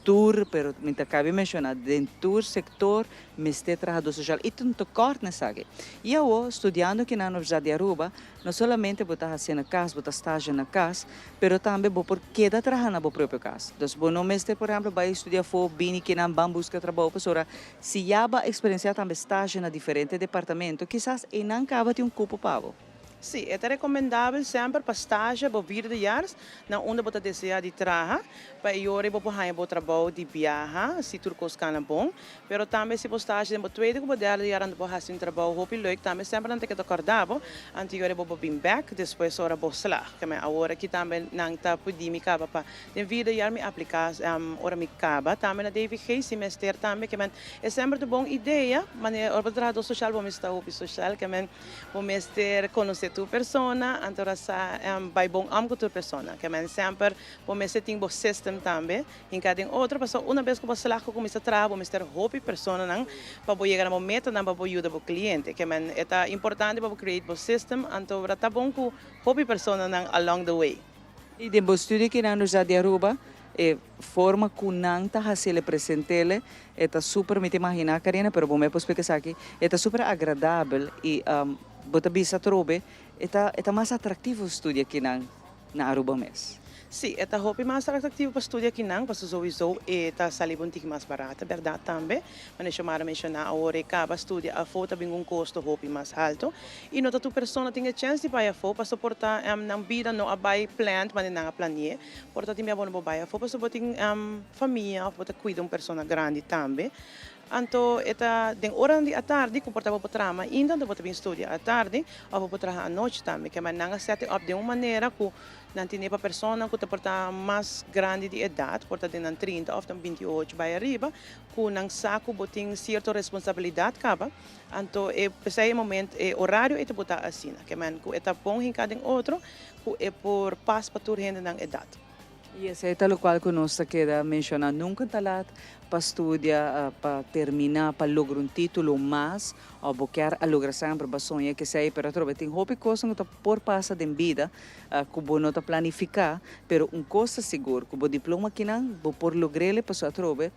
tour, pero me cabe mencionar, dentro do sector, me está trabalhador social. E tem um corte nessa área. E eu, estudando aqui na Universidade de Aruba, não somente vou estar fazendo casa, vou estar estágio na casa, pero também vou por queda trabalhar na própria casa. Então, vou não me por exemplo, vai estudar for bem que não vão buscar trabalho, pessoa, se já vai experienciar também estágio na diferente departamento, quizás e não acaba de cupo pago. Sim, é recomendável sempre para estágio, para vir de anos, na onde você deseja de trabalhar, para eu poder fazer trabalho de viajar, se tudo é bom, mas também se você estágio, no tweede ou derde jaar aan fazer um trabalho, hoop leuk, também sempre não tem que acordar, antes eu vou vir back, depois hora vou slag, que agora que também não está pedindo me caba para de vir de jaar me aplicar, hora me caba, também na DVG semestre também, que é sempre uma boa ideia, mas o trabalho social vou me estar hoop social, que vou me estar conhecer tu persona, então vai bom com tu persona, que é sempre vou me ter um sistema também, em cada outro, mas uma vez que você lá começa a trabalhar, vou me ter hope persona não, para chegar na meta, não para ajudar o cliente, que é importante para criar um sistema, então tá bom com hope persona não along the way. E depois estudo que na Universidade de Aruba, forma que não está fazendo presente, é super, me imaginar, Karina, pero vou me explicar aqui, é super agradável e bota bisa trobe, é mais atrativo estudar aqui na Aruba mesmo. Sim, é a mais atrativo para estudar aqui não, porque sowieso é salir um pouco mais barata, verdade também. Mas chamar a mencionar agora acaba estudar a foto tem custo mais alto e não toda pessoa tem a chance de ir a foto para suportar na vida não a buy plant, mas não a planear. Portanto, tem a boa buy a foto para suportar família, para cuidar pessoa grande também. Então, den hora à tarde, comportava para trama, ainda não vou estudar à tarde, ou vou trabalhar à noite também, que é não set up de uma maneira que não tem para pessoa que está mais grande de idade, portanto, tem 30 ou 28 vai arriba, que não saco botem certa responsabilidade caba. Então, esse momento é horário e botar assim, que é bom em cada outro, que é por passo para toda gente na idade. E esse é o qual que nós queda mencionar nunca talat para estudar, para terminar, para lograr um título mais, ou boquear a lograr sempre para sonhar que sei, pero trobe tem hobby coisa que por passa de vida, que bo não planificar, pero coisa seguro, que bo diploma que não, bo por lograr para sua trobe,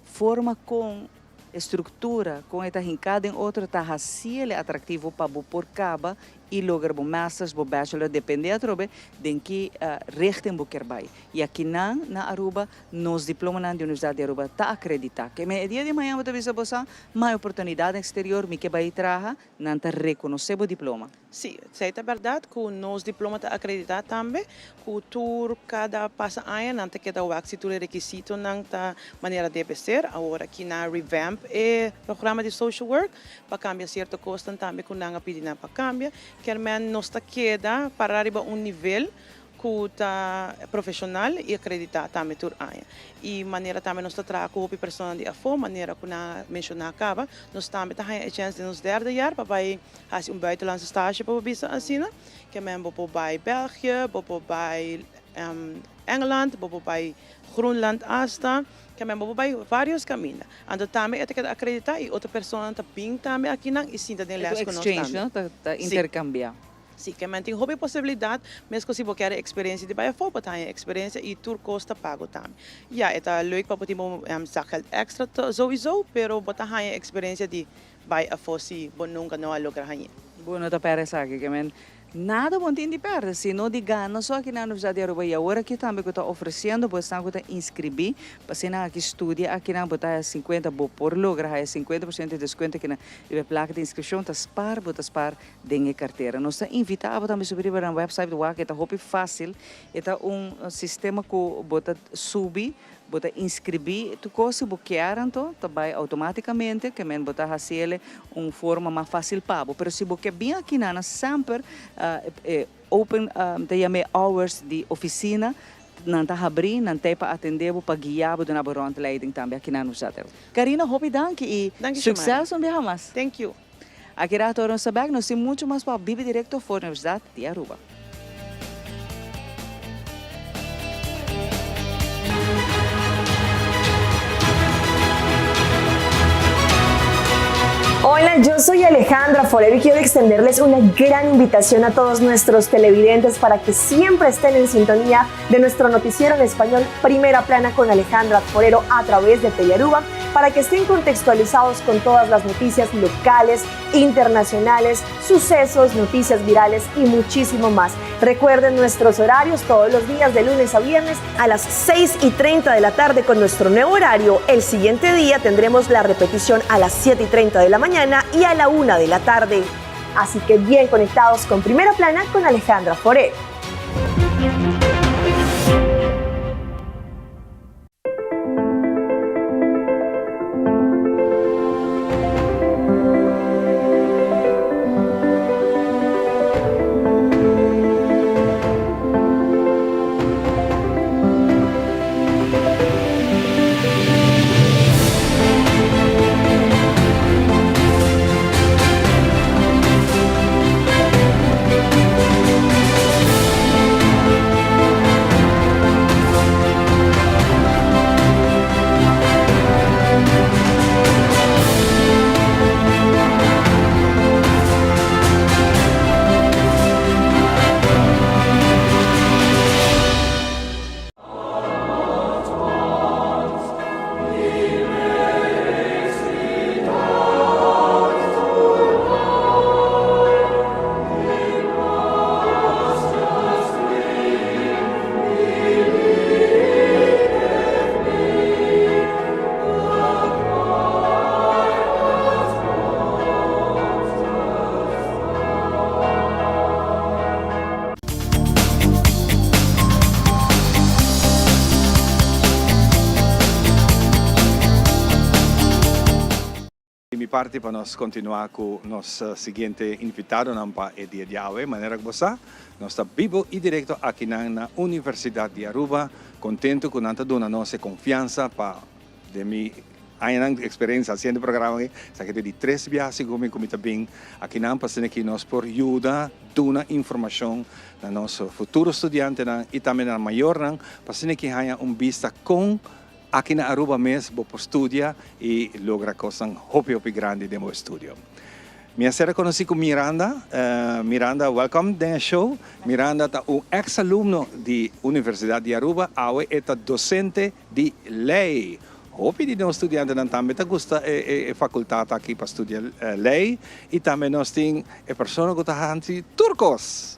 forma com estrutura, com esta rincada em outra, está assim atrativo para bo por caba e lograr o masters, o bachelor, depende trobe de que rechten bo quer vai. E aqui na Aruba, nos diplomas na Universidade de Aruba está acreditado. Que me dia de manhã eu te visa mais oportunidade exterior, me que vai trabalhar, não está reconhecer o diploma. Sim, é verdade que nos diplomas está acreditado também, que tu cada passa ano não tem que dar o requisito requisito não tá maneira deve ser. Agora aqui na revamp é programa de social work para cambiar certa coisa também que não pedir para cambiar. Que nos está queda para arribar nível que está profissional e acreditado também por ano. E maneira também nós está trabalhando com pessoas de afo, maneira que na mencionar acaba, nós também está a chance de nos derde jaar para vai fazer buitenlandse stage para bisa assim, que men vou para België, vou para Engeland, vou para Groenland hasta que men vou para vários caminhos. Então também é que acreditar e outra pessoa também também aqui não e sim da les que nós exchange, não? Tá intercambiar. Sim, que tem hobby possibilidade, mesmo se você quer experiência de baia fora, tem experiência e tudo custa pago também. Ja, é leuk para poder sacar extra sowieso, pero botar a experiência de baia fora se você nunca não lograr a Bom, não tá parece aqui que nada bom tem de perder, se não de ganho só aqui na Universidade de Aruba e agora que também que está oferecendo, você está inscrever, para se não aqui estudia aqui na botar 50 por lograr 50% de desconto aqui na placa de inscrição, está spar de carteira. Nós está invitado também subir para o website do WAC, está roupa fácil, está sistema que bota subir, bota inscrever, tu coisa bloquear então, vai automaticamente, que men bota fazer forma mais fácil para, pero se bloquear bem aqui na sempre open hours de oficina, não está abrindo, não tem para atender, para guiar, para dar uma leiding também aqui na Universidade. Karina, hope danke e sucesso um dia mais. Thank you. Aqui na Toronto Sabag, nós temos muito mais para viver direto fora da Universidade de Aruba. Hoy Hola, yo soy Alejandra Forero y quiero extenderles una gran invitación a todos nuestros televidentes para que siempre estén en sintonía de nuestro noticiero en español Primera Plana con Alejandra Forero a través de Telearuba, para que estén contextualizados con todas las noticias locales, internacionales, sucesos, noticias virales y muchísimo más. Recuerden nuestros horarios todos los días de lunes a viernes a las 6:30 de la tarde con nuestro nuevo horario. El siguiente día tendremos la repetición a las 7:30 de la mañana y a la 1 de la tarde. Así que bien conectados con Primera Plana con Alejandra Forero. Parte para nós continuar com nosso seguinte invitado para o dia de hoje, maneira que você, nós estamos vivo e direto aqui na Universidade de Aruba, contente com a nossa confiança para de minha experiência fazendo programa aqui, sabe de 3 viagens comigo também aqui na passando aqui nós por ajuda, dando informação na nosso futuro estudante e também na maior passando aqui há vista com aqui na Aruba mesmo para estudar e logra coisas hopi grande de meu estudo. Minha será conheci com Miranda. Miranda, welcome to the show. Miranda é um ex-aluno da Universidade de Aruba, agora é docente de lei. Hopi de nós estudantes também gosta da faculdade aqui para estudar lei e também nós temos pessoas que estão turcos.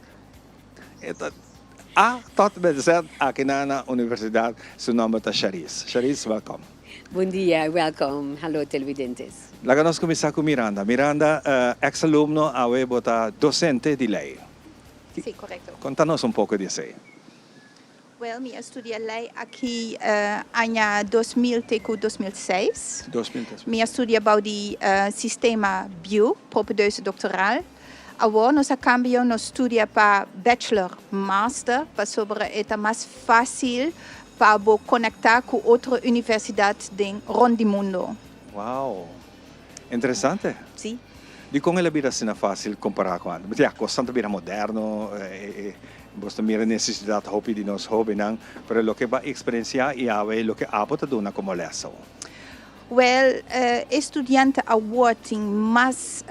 Tot bezet aqui na universidade, seu nome é Charis. Charis, welcome. Bom dia, welcome. Hello, televidentes. Laga nós começar com Miranda. Miranda, ex-aluno, agora docente de lei. Sim, correto. Conta-nos pouco disso. Well, eu estudei lei aqui em 2006. 2006. Eu estudei about o sistema bio, propedeuse doctoral. Agora, nós cambiamos nosso estudo para bachelor, master, para sobre é mais fácil para conectar com outras universidades do mundo. Uau, interessante. Sim. E como ela vira assim fácil comparar com a outra? Constante vira moderno, você mira necessidade hobby de nós hobby não, mas o que vai experienciar e o que a bota dona como leção. Well, estudante agora tem mais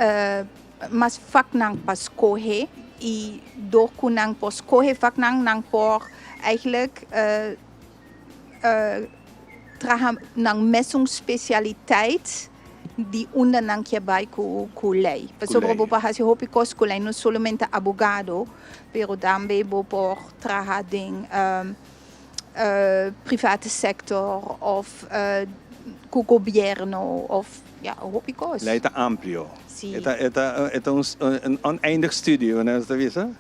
mas vaknang pas escolher e door kunang pas escolher vaknang nang por eigenlijk traha nang mesung specialiteit die onder nang je bij ku lei. Sobre bo pa hasi hopi kos ku lei no solamente abogado, pero tambe bo por traha ding private sector of ku gobierno of ja, hopi kos. Leita amplio. Sim. É um oneindig studie, não é isso?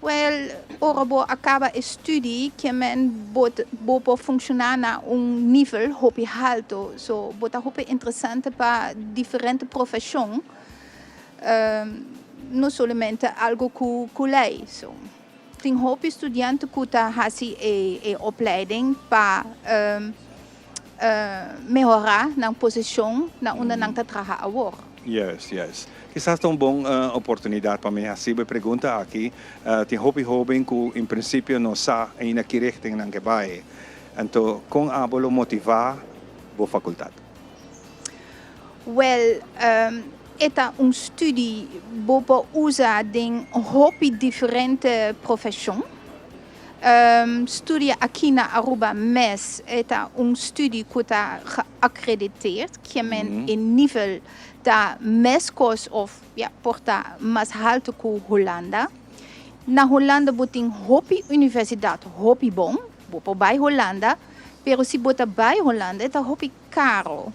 Well, ora bo acaba estudie que men bo funcionar na nível hopi alto, so bota hopi interessante para diferente profissão, não somente algo ku lei. So, tem hopi estudante que tá hasi opleiding para melhorar na posição na onde nang tá trabalha agora. Yes. Quizás é uma boa oportunidade para mim. Assim, eu pergunto aqui, tem hobby que em princípio não sabe ainda que richting não vai. Então, como a bolo motivar a faculdade? Well, Eta studie bopo usa den hobby diferente profession. Studie aqui na Aruba MES eta studie kuta geaccrediteerd, que men in nível da MESCOS of porta mas halte ku Hollanda. Na Hollanda boting hobby universidade hobby bom, bopo bij Hollanda, pero si bota bij Hollanda eta hobby caro.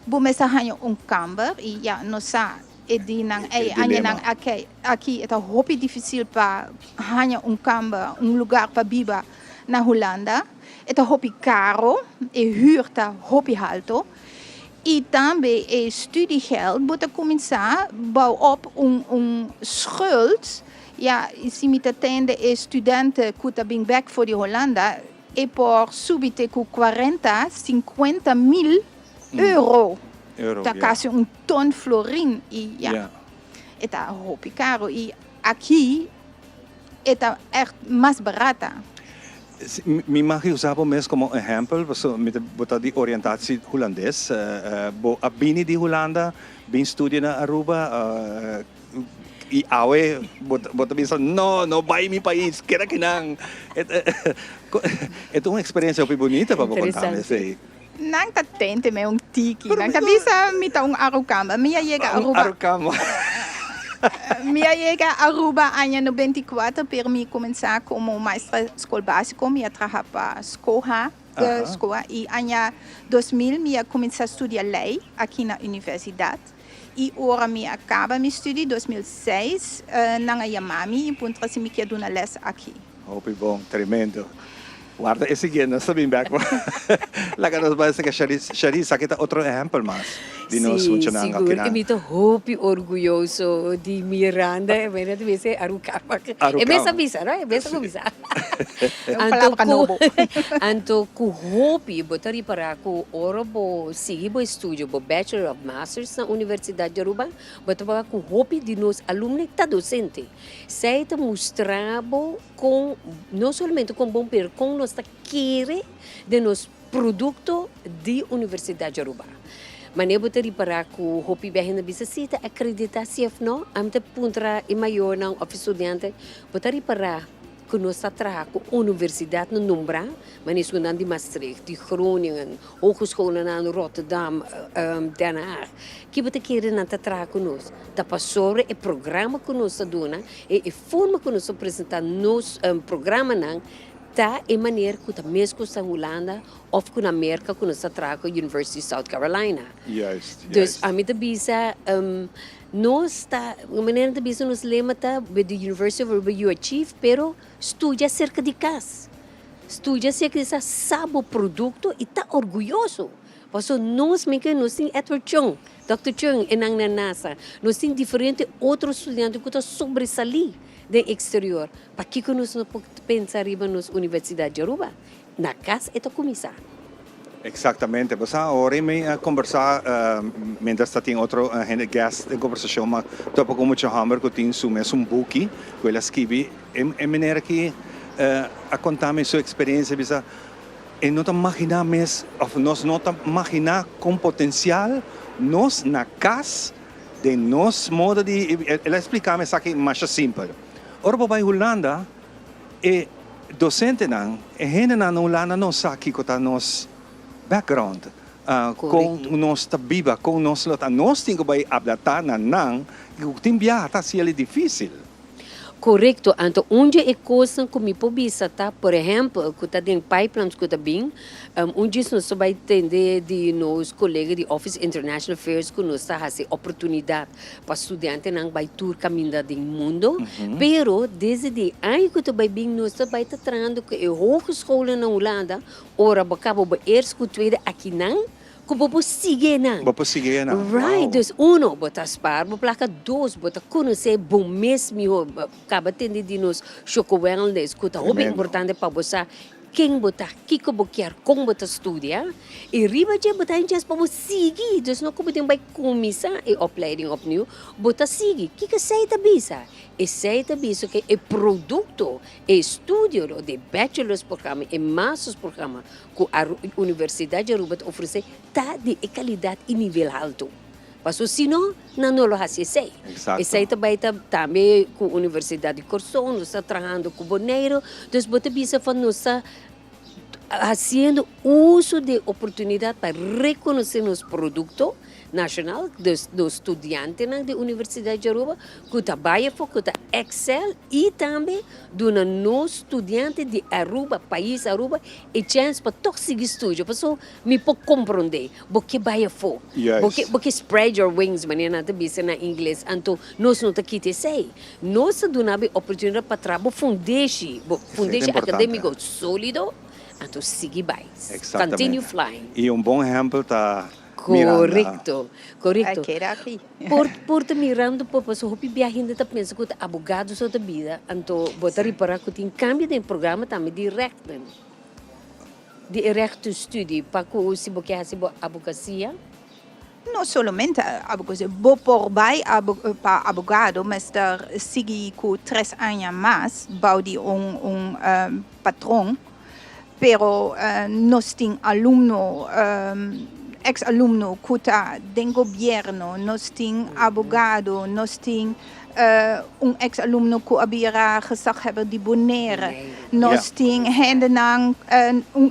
Bomesa hanyo kamer e no sa edinang anya nang aqui eta hobby difícil pa hanyo kamer, lugar pa biba na Hollanda. Eta hobby caro e huurta hobby alto. E também studiegeld moet começar bouw op schuld. Ja, se me atende studenten que bem back voor de Hollanda e por subite com 40, 50 mil euro. Tá quase ton florin e eta hobby caro e aqui eta echt mais barata. Mi mag je usar mesmo como exemplo, met die oriëntatie Hollandes. Bo abini di Hollanda, bin studie na Aruba, e awe, bota bisa no vai mi país, queda que não. É uma experiência muito bonita para contar, sei. Nang tatente me tiki, nang bisa mita Arukamba, minha chega Aruba. Arukamba. Minha chega a Aruba ano 94 para mim começar como maestra escola básica, minha trabalhar para escola e ano 2000 minha começar a estudar lei aqui na universidade e agora minha acaba meu estudo em 2006 na Yamami e ponto se me quer dar les aqui. Hopi bom, tremendo. Guarda, esse aqui não sabem back. Lá que nós vamos que Shari sakita outro exemplo mais de nós funcionando aqui na. Eu me hopi orgulhoso de Miranda, é verdade, você Arukama. É bem sabisa, não é? É bem sabisa. Anto ku hopi botari para ku orobo sigibo estúdio bo Bachelor of Masters na Universidade de Aruba, botava ku hopi de nós alunos tá docente. Seita mostrabo com não somente com bom per com nossa querer de nos produto de Universidade de Aruba. Mas eu botei para que o hopi bem na visita acreditação não, ante puntra e maior não of estudante, botei para que nós trabalhamos com a universidade no Numbra, mas isso não de Maastricht, de Groningen, Hogeschool in Rotterdam, Den Haag. Que botei querer não trabalhar com nós, da passora e programa que nós dona e forma que nós apresentamos nos programa não tá em maneira que também com a Holanda ou com a América que nós trabalhamos com a University of South Carolina. Yes. Então a mim também nós está, a maneira também nos lema tá with the University of Aruba you achieve, pero estuda acerca de casa, estuda acerca de sabe o produto e tá orgulhoso. Porque nós temos Edward Chung, Dr. Chung e na NASA, nós temos diferentes outros estudantes que estão sobressalir do exterior. Para que nós não podemos pensar em nos Universidade de Aruba? Na casa é começar. Exatamente. Você agora me conversar, mientras está tem outro guest em conversação, mas topo com muito hammer que tem su mesmo book, que ele escreve, em maneira que a contar-me sua experiência, bisa, e não imaginar mais, nós não imaginar com potencial, nós na casa de nós modo de, ela explicar-me isso aqui mais simples. Ora, para a Holanda, e docente não, e gente na Holanda não sabe que está nos background, com nós tá viva, com nós temos que adaptar na que tem viajar tá se é difícil. Correto, então onde é coisa que me pode tá, por exemplo, que tá tem pipelines que tá bem, onde nós vai entender de nos colegas de Office International Affairs que nós tá essa oportunidade para estudante não vai tour caminhar do mundo, pero desde aí que tá vai bem nós tá vai tá treinando que é hogeschool na Holanda, ora bacabo ba eerste tweede aqui não kung pupusigin na. Pupusigin na. Right. Dus uno, bota spar, placa dos, bota conhecer bom mesmo, acaba tendo de nos choco wellness, que é muito importante para você. Quem botar, que quer, como botar estudiar, e riba já botar em para você seguir, dus não como tem vai começar a opleiding opnieuw, botar seguir, que sei da bisa, e sei da bisa que é produto, é estudo de bachelor's programa e master's programa que a Universidade de Aruba oferece tá de qualidade e nível alto. Paso senão, não lo hace sei. Exato. E sei também com a Universidade de Corsão, nós está trabalhando com Boneiro, então você bisa para nós fazendo uso de oportunidade para reconhecer nos produtos nacional dos estudantes da Universidade de Aruba, que trabalham que Excel e também do nosso estudante de Aruba, país Aruba, e chance para todos seguir estudo. Porque me pode compreender, porque vai for, porque spread your wings, maneira de dizer na inglês, então nós não aqui te sei, nós damos oportunidade para trabalhar fundation acadêmico sólido, então siga mais, continue flying. E bom exemplo está Correcto. Aqui. Por mirando, por so hopi viajando tá pensa que abogado só da vida, então botar reparar que tem cambio de programa também direto estudo para que se boque hasi advocacia. Não somente advocacia, por bem para abogado, mas sigue com 3 anos mais, baudi patrão, pero nós tem aluno ex-alumno que está do governo, nós temos advogado, nós temos ex-alumno que havia gezagheber de Bonaire, nós temos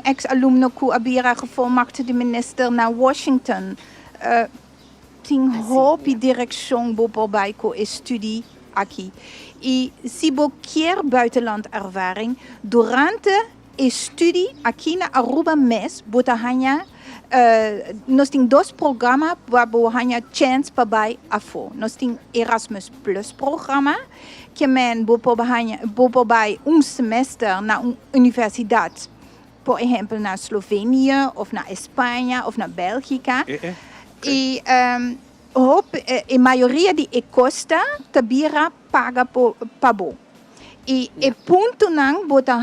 ex-alumno que havia gevolmagd de minister naar Washington. Tem hoop direção voorbij com estudie aqui. E se você quer buitenland ervaring, durante estudie aqui na Aruba mes, botahanya nós temos 2 programas para você chance para vai afo. Nós temos Erasmus Plus programa que men vai semestre na universidade, por exemplo na Eslovênia ou na Espanha ou na Bélgica. E a maioria de costa tabira paga para bo. E ponto não bota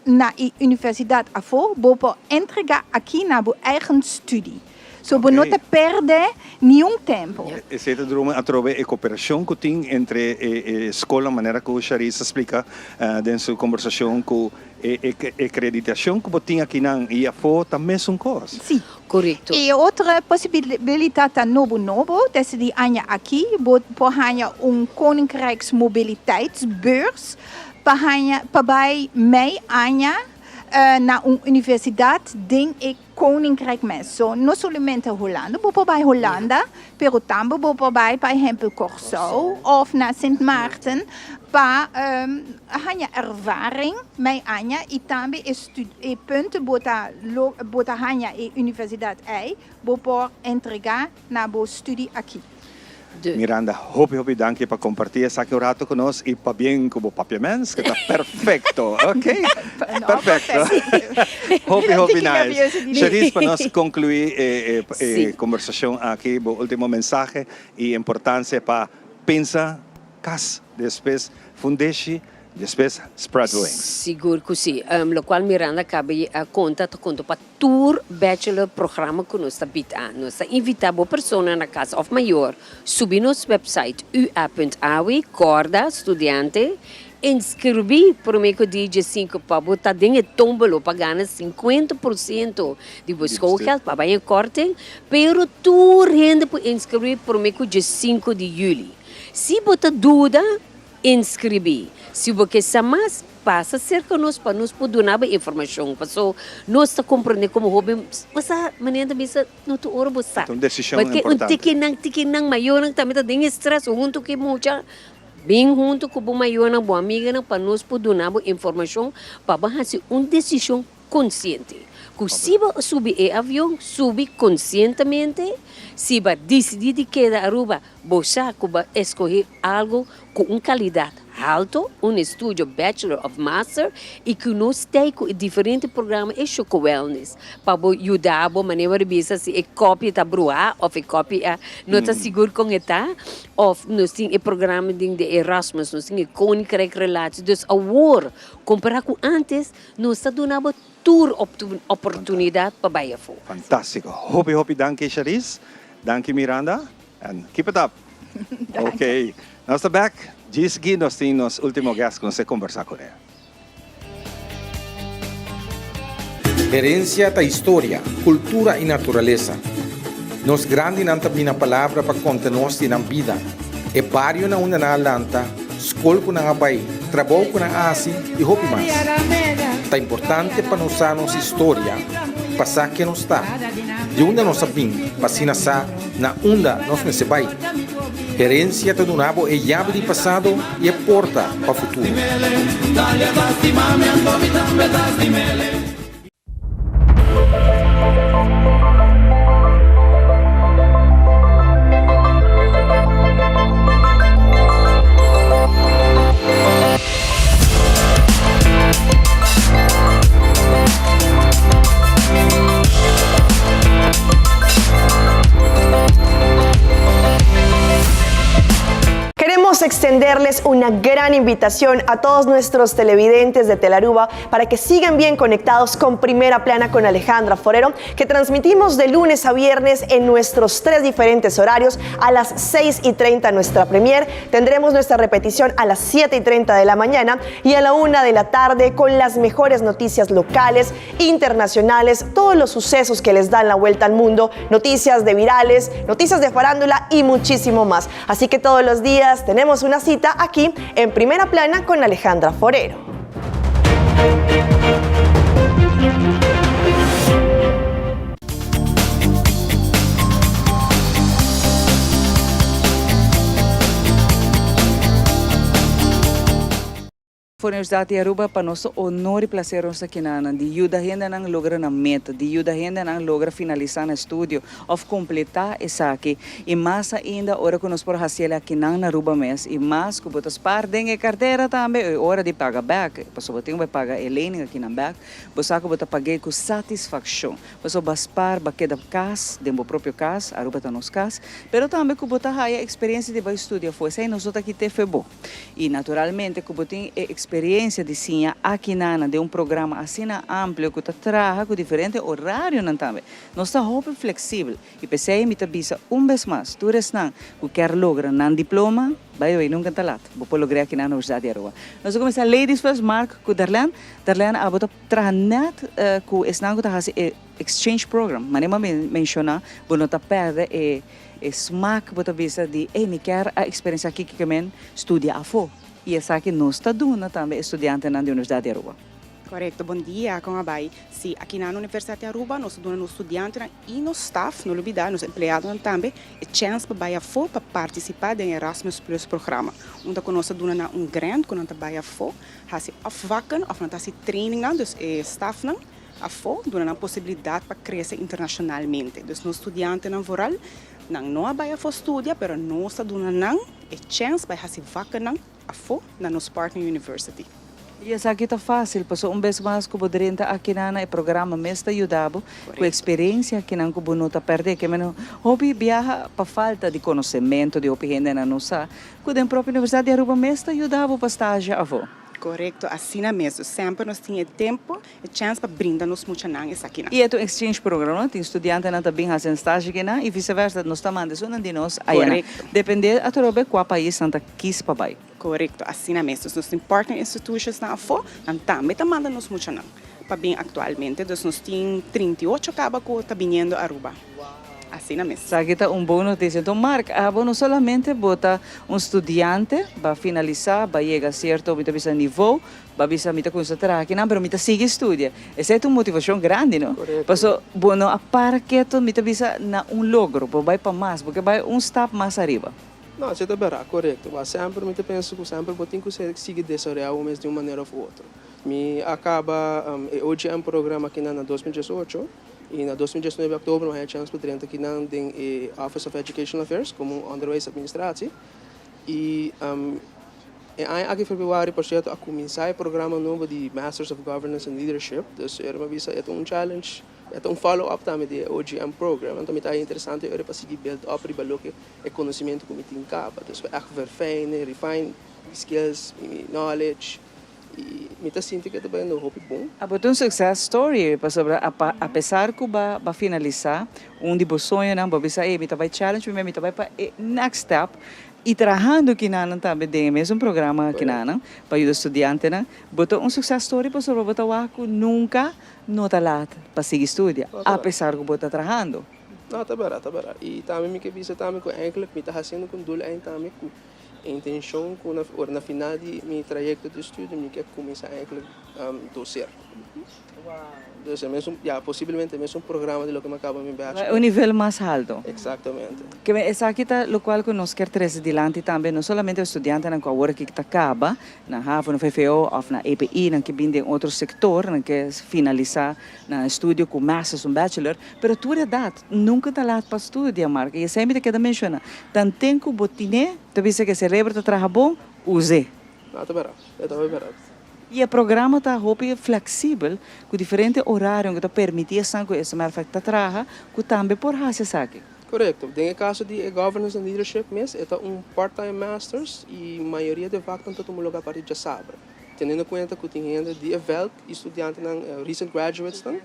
na universidade afo, bopo entregar aqui na bo eigen studie. So bo não perde nenhum tempo. Esse drama atrove a cooperação que tem entre a escola, maneira que o Charisse explica dentro sua conversação com a acreditação que tem aqui na e afo também são coisas. Sim. Correto. E outra possibilidade novo, desse de ano aqui, por hanya koninkrijksmobiliteitsbeurs, para mei anja na universidade den koninkrijk mes. So, não somente Holanda, bij Holanda, pero também bij, por exemplo, Curaçao of na Sint Maarten, para hanya ervaring mei anja e também e punten bota hanya e universidade ei, por entregar na bo studie aqui. Miranda, hope danke para compartir essa rato conosco e para bem como papiaments, que está perfeito, ok? Perfeito. Hope nice. Charisse, para nós concluir a conversação aqui, o último mensagem e importância para pensar, depois fundar, depois spread wings. Seguro que sim. Lo qual Miranda cabe a conta para tour bachelor programa que nós está nós está invitando a pessoa na casa of maior, subir nosso website ua.awi, corda, estudante, inscrever por meio de 5 para botar dentro de tombolo para ganhar 50% de buscar para banhar corte, pero tour rende para inscrever por meio de 5 de julho. Se botar dúvida, inscrever. Se você mais passa cerca nós para nos poder dar informação, passou nós está compreendendo como hobby, mas a maneira de pensar não tu ora você. Então decisão importante. Porque tiki nang maior também tem estresse junto que muita bem junto com o maior na boa amiga para nos poder dar informação para fazer uma decisão consciente. Que se vai subir o avião, subir conscientemente, se vai decidir de quedar a Aruba, você vai escolher algo com uma qualidade alto, estúdio Bachelor of Master, e que nós temos diferentes programas e Choco Wellness, para ajudar a maneira de ver se a cópia está broa, ou a cópia não está seguro com ela, ou nós temos o programa de Erasmus, nós temos o Koninkrijk Relaties, então, agora, comparado com antes, nós estamos dando tour oportunidade para baia fo. Fantástico. Hope, danke Charisse, danke Miranda, and keep it up. Ok, nós estamos back. Diz que nós temos o último guest que nós vamos conversar com ele. Herencia da história, cultura e natureza. Nos grandi não tem a palavra para contar nós na vida. É barrio na una na lanta, escola com na abai, trabalho com na asi e roupa mais. É importante para nós a nossa história, passar que nós está. De onde nós sabemos, para sa na onda nós se vai. Herência do nabo é chave de passado e é porta para o futuro. Queremos extenderles una gran invitación a todos nuestros televidentes de Telaruba para que sigan bien conectados con Primera Plana con Alejandra Forero, que transmitimos de lunes a viernes en nuestros 3 diferentes horarios. A las 6:30 nuestra premier, tendremos nuestra repetición a las 7:30 de la mañana y a la 1 de la tarde con las mejores noticias locales, internacionales, todos los sucesos que les dan la vuelta al mundo, noticias de virales, noticias de farándula y muchísimo más. Así que todos los días tenemos una cita aquí en Primera Plana con Alejandra Forero. Universidade de Aruba para nosso honor e prazer nossa quinana de ajuda a gente não logra na meta, de ajuda a gente não logra finalizar no estúdio ou completar essa aqui e mais ainda hora que nós por fazer aqui na Aruba mês e mais que botas perdem a carteira também é hora de pagar back, passou tem vai pagar Helene aqui na back, você que botar pagar com satisfação, você baspar baqueda casa, dentro do próprio casa, Aruba tá nos casa, pero também que botar a experiência de vai estudar foi sem nós outros aqui te febo e naturalmente que botem experiência de sim aqui na de programa assim amplo que trabalha com diferente horário não também nós está muito flexível e pensei me tabisa vez mais tu não que quer lograr não diploma vai nunca tá lá vou lograr aqui na Universidade de Aruba nós começar ladies first Mark com Darlene a botar tranet com esse não que tá exchange program mas nem mencionar vou não tá perde smack botar visa de me quer a experiência aqui que men estudia a fo e essa aqui nós está dando também estudante na Universidade de Aruba. Correto, bom dia, como vai? Sim, aqui na Universidade de Aruba nós damos nos estudantes e nos staff, não olvidar, nos empregados também, a chance para para participar do Erasmus Plus programa. Onde nós damos grant, quando nós vamos fazer afwaken, ou nós fazer training, dus staff não, dando a possibilidade para crescer internacionalmente. Dus nos estudantes não voral, não vai estudar, mas nós damos a chance para fazer vaken na nossa partner university. E essa aqui está fácil, passou vez mais que poderia aqui na o programa mesmo ajudava com a experiência que não que não está perdendo, que menos hobby viaja para falta de conhecimento de opinião na nossa, que a própria Universidade de Aruba mesmo ajudava para estágio avô. Correto, assim mesmo. Sempre nós tínhamos tempo e chance para brindar-nos muito isso aqui. E é o exchange program, tem estudante que também fazem estágio aqui e vice-versa, nós estamos mandando de nós aí. Depende a trobe qual país não quis para vai. Correto, assim mesmo. Nós temos partner institutions na AFO, também está mandando-nos muito para bem atualmente. Nós temos 38 cabas que estão vindo a Aruba. Assim mesmo. Sabe que está boa notícia. Então, Mark, não solamente bota estudante, vai finalizar, vai chegar a certo nível, vai bisa mita concentrar aqui, não, mas mita sigue estudia. Essa é uma motivação grande, não? Passo, bueno, a par que tu mita bisa na logro, vai para mais, porque vai step mais arriba. Não, você está bem, correto. Mas sempre me penso que sempre vou ter que seguir dessa real mas de uma maneira ou outra. Me acaba hoje é programa aqui na 2018 e na 2019 de outubro eu chance para dentro aqui na Office of Education Affairs como Underways Administratie e em februário por certo a começar o programa novo de Masters of Governance and Leadership. Dus era uma visa é challenge, é follow-up também de OGM program. Então é interessante para seguir build up riba lo que é conhecimento que me tem capa. Dus echt verfijnen, refine skills, knowledge. E me está sentindo que também não é bom. Abotou um success story, sobre apesar que vai finalizar de sonho não, vai bisa me vai challenge, me vai para next step. E trabalhando aqui na também tem mesmo programa aqui na para o estudante na, botou um success story para sobre botar o nunca não tá lá para seguir estudar, apesar que botar trabalhando. Não, tá barato. E também me que visa também que eigenlijk me tá fazendo com doel também com a intenção com na final de meu trajeto de estudo me quer começar eigenlijk docer. Dus possivelmente mesmo um programa de lo que me acaba de me O nível mais alto. Exatamente. Que essa aqui tá o qual que nós quer trazer adiante também, não somente o estudante na agora que está acaba, na HAVO, no FFO, ou na EPI, na que vem de outro setor, na que finalizar na estudo com Masters ou Bachelor, pero tu idade nunca está lá para estudar, Marca. E sempre que menciona, tanto tempo botine, tu vê que o cérebro está trabalhando bom, use. Não, tá barato. E o programa está flexível, com diferentes horários que permite que essa marca trabalhe, que também por fazer isso aqui. Correto. No caso de Governance and Leadership, é part-time Masters e a maioria de vagas estão no lugar para de saber. Tendo em conta que tem ainda de velk estudantes recent graduates então,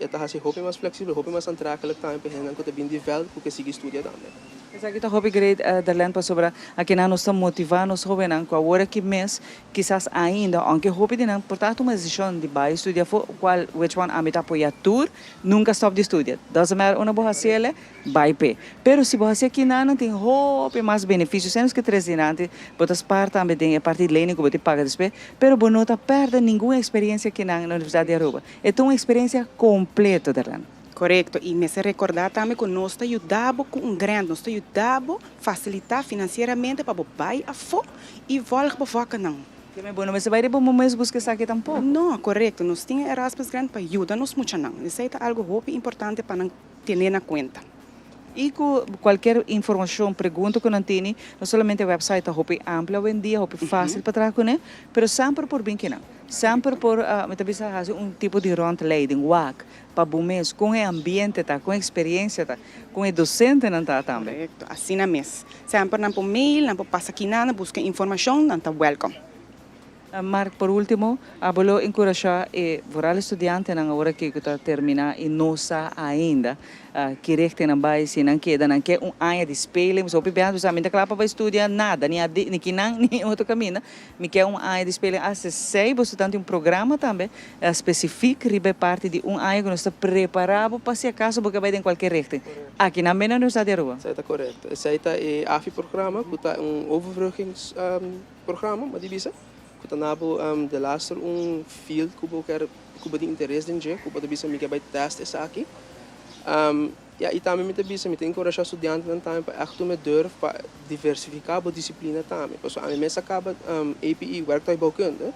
então é hobby mais flexível, hobby mais aantrekkelijk também para gente que tem de velk que siga estudando também. Essa aqui está hobby grade Darlene para sobre aqui nós estamos motivando os jovens com a hora que mês, quizás ainda, aunque hobby de não, portanto uma decisão de vai estudar qual which one a meta apoiar tour, nunca stop de estudar. Doesn't matter uma boa ciele, vai pé. Pero se você aqui não tem hobby mais benefícios, sendo que três dias botas parte também tem a parte de learning que você paga depois, pero você não perde nenhuma experiência aqui na Universidade de Aruba. É uma experiência completa, Darlene. Correto, e me se recordar também que nós ajudamos com grande, nós ajudamos a facilitar financeiramente para o pai a fo e voltar para vaca não. Que é bom, mas vai para o mês buscar isso aqui tampouco? Não, correto, nós temos Erasmus grande para ajudar-nos muito não. Isso é algo muito importante para não ter na conta. E com qualquer informação, pergunta que não tem, não somente o website é muito amplo, hoje em dia é muito fácil para trabalhar, mas sempre por bem que não. Sempre por fazer tipo de rondleiding, WAC, para o mês, com o ambiente, com a experiência, com o docente não tá também. Correto, assim na mês. Sempre não por mail, não por passar aqui nada, busca informação, não tá welcome. Mark, por último, vou encorajar o estudante na hora que está terminar e não está ainda que recte na base, se não queda, não quer ano de espelho, mas o pipiado justamente claro para estudar nada, nem que não, nem outro caminho, me quer ano de espelho, sei, você tem programa também específico, ribe parte de ano que nós está preparado para se acaso porque vai em qualquer recte. Aqui na Mena não está de rua. Isso está correto. Esse é o AFI programa, que está programa, uma divisa. Que nabo de laatste field que de interesse em que pode bisa me que vai teste essa aqui. E também me bisa me tem encorajar estudante não também para echt me deur para diversificar a disciplina também. Porque a minha acaba API werktuigbouwkunde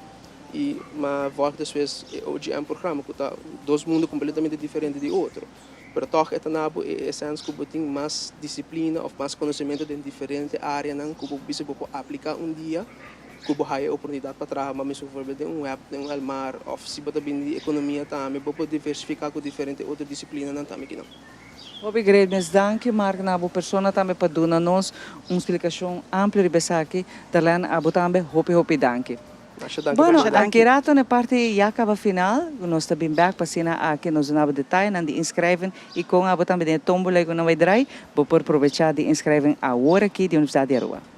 e mas volta depois hoje é programa que tá dois mundos completamente diferentes de outro. Pero toch é nabo é essência que tem mais disciplina ou mais conhecimento de diferentes áreas não que bisa aplicar dia. Que você a oportunidade para trabalhar, mas se for de web, de almar, ou se você tem de economia também, você diversificar com diferentes outras disciplinas não também que não. Obrigado, mas danke Mark na boa pessoa também para dar nós uma explicação ampla de aqui, Darlene, abo também hopi danke. Bueno, aqui rato na parte já acaba final, nós também back para cena aqui nos dava detalhe, não de inscrever e com abo também de tombola que não vai dar, vou por aproveitar de inscrever a hora aqui de Universidade de Aruba.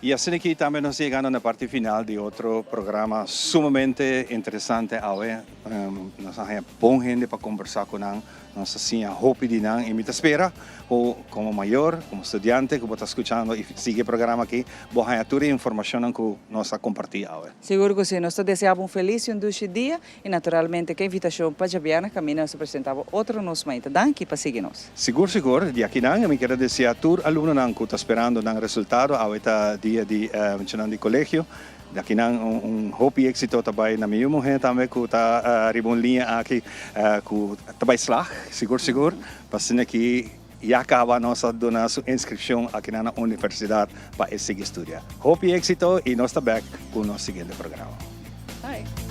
E assim aqui também nós chegamos na parte final de outro programa sumamente interessante. Nós temos bom gente para conversar com nós assim hope de não imita espera como maior, como estudante que está escutando e sigue o programa aqui, vou ganhar toda a informação que nós compartilhamos. Seguro que sim, nós desejamos feliz e dulce dia e naturalmente que a invitação para Jabiana caminho se apresentava outro nos maita. Danke para seguir-nos. Seguro, de aqui não, eu quero dizer a todo aluno que está esperando o resultado ao dia de colégio. Daqui não hope êxito também na minha mulher também que está ribon linha aqui que também slag seguro passando aqui e acaba nossa dona sua inscrição aqui na universidade para seguir estudar. Hope êxito e nós estamos back com o nosso seguinte programa. Bye.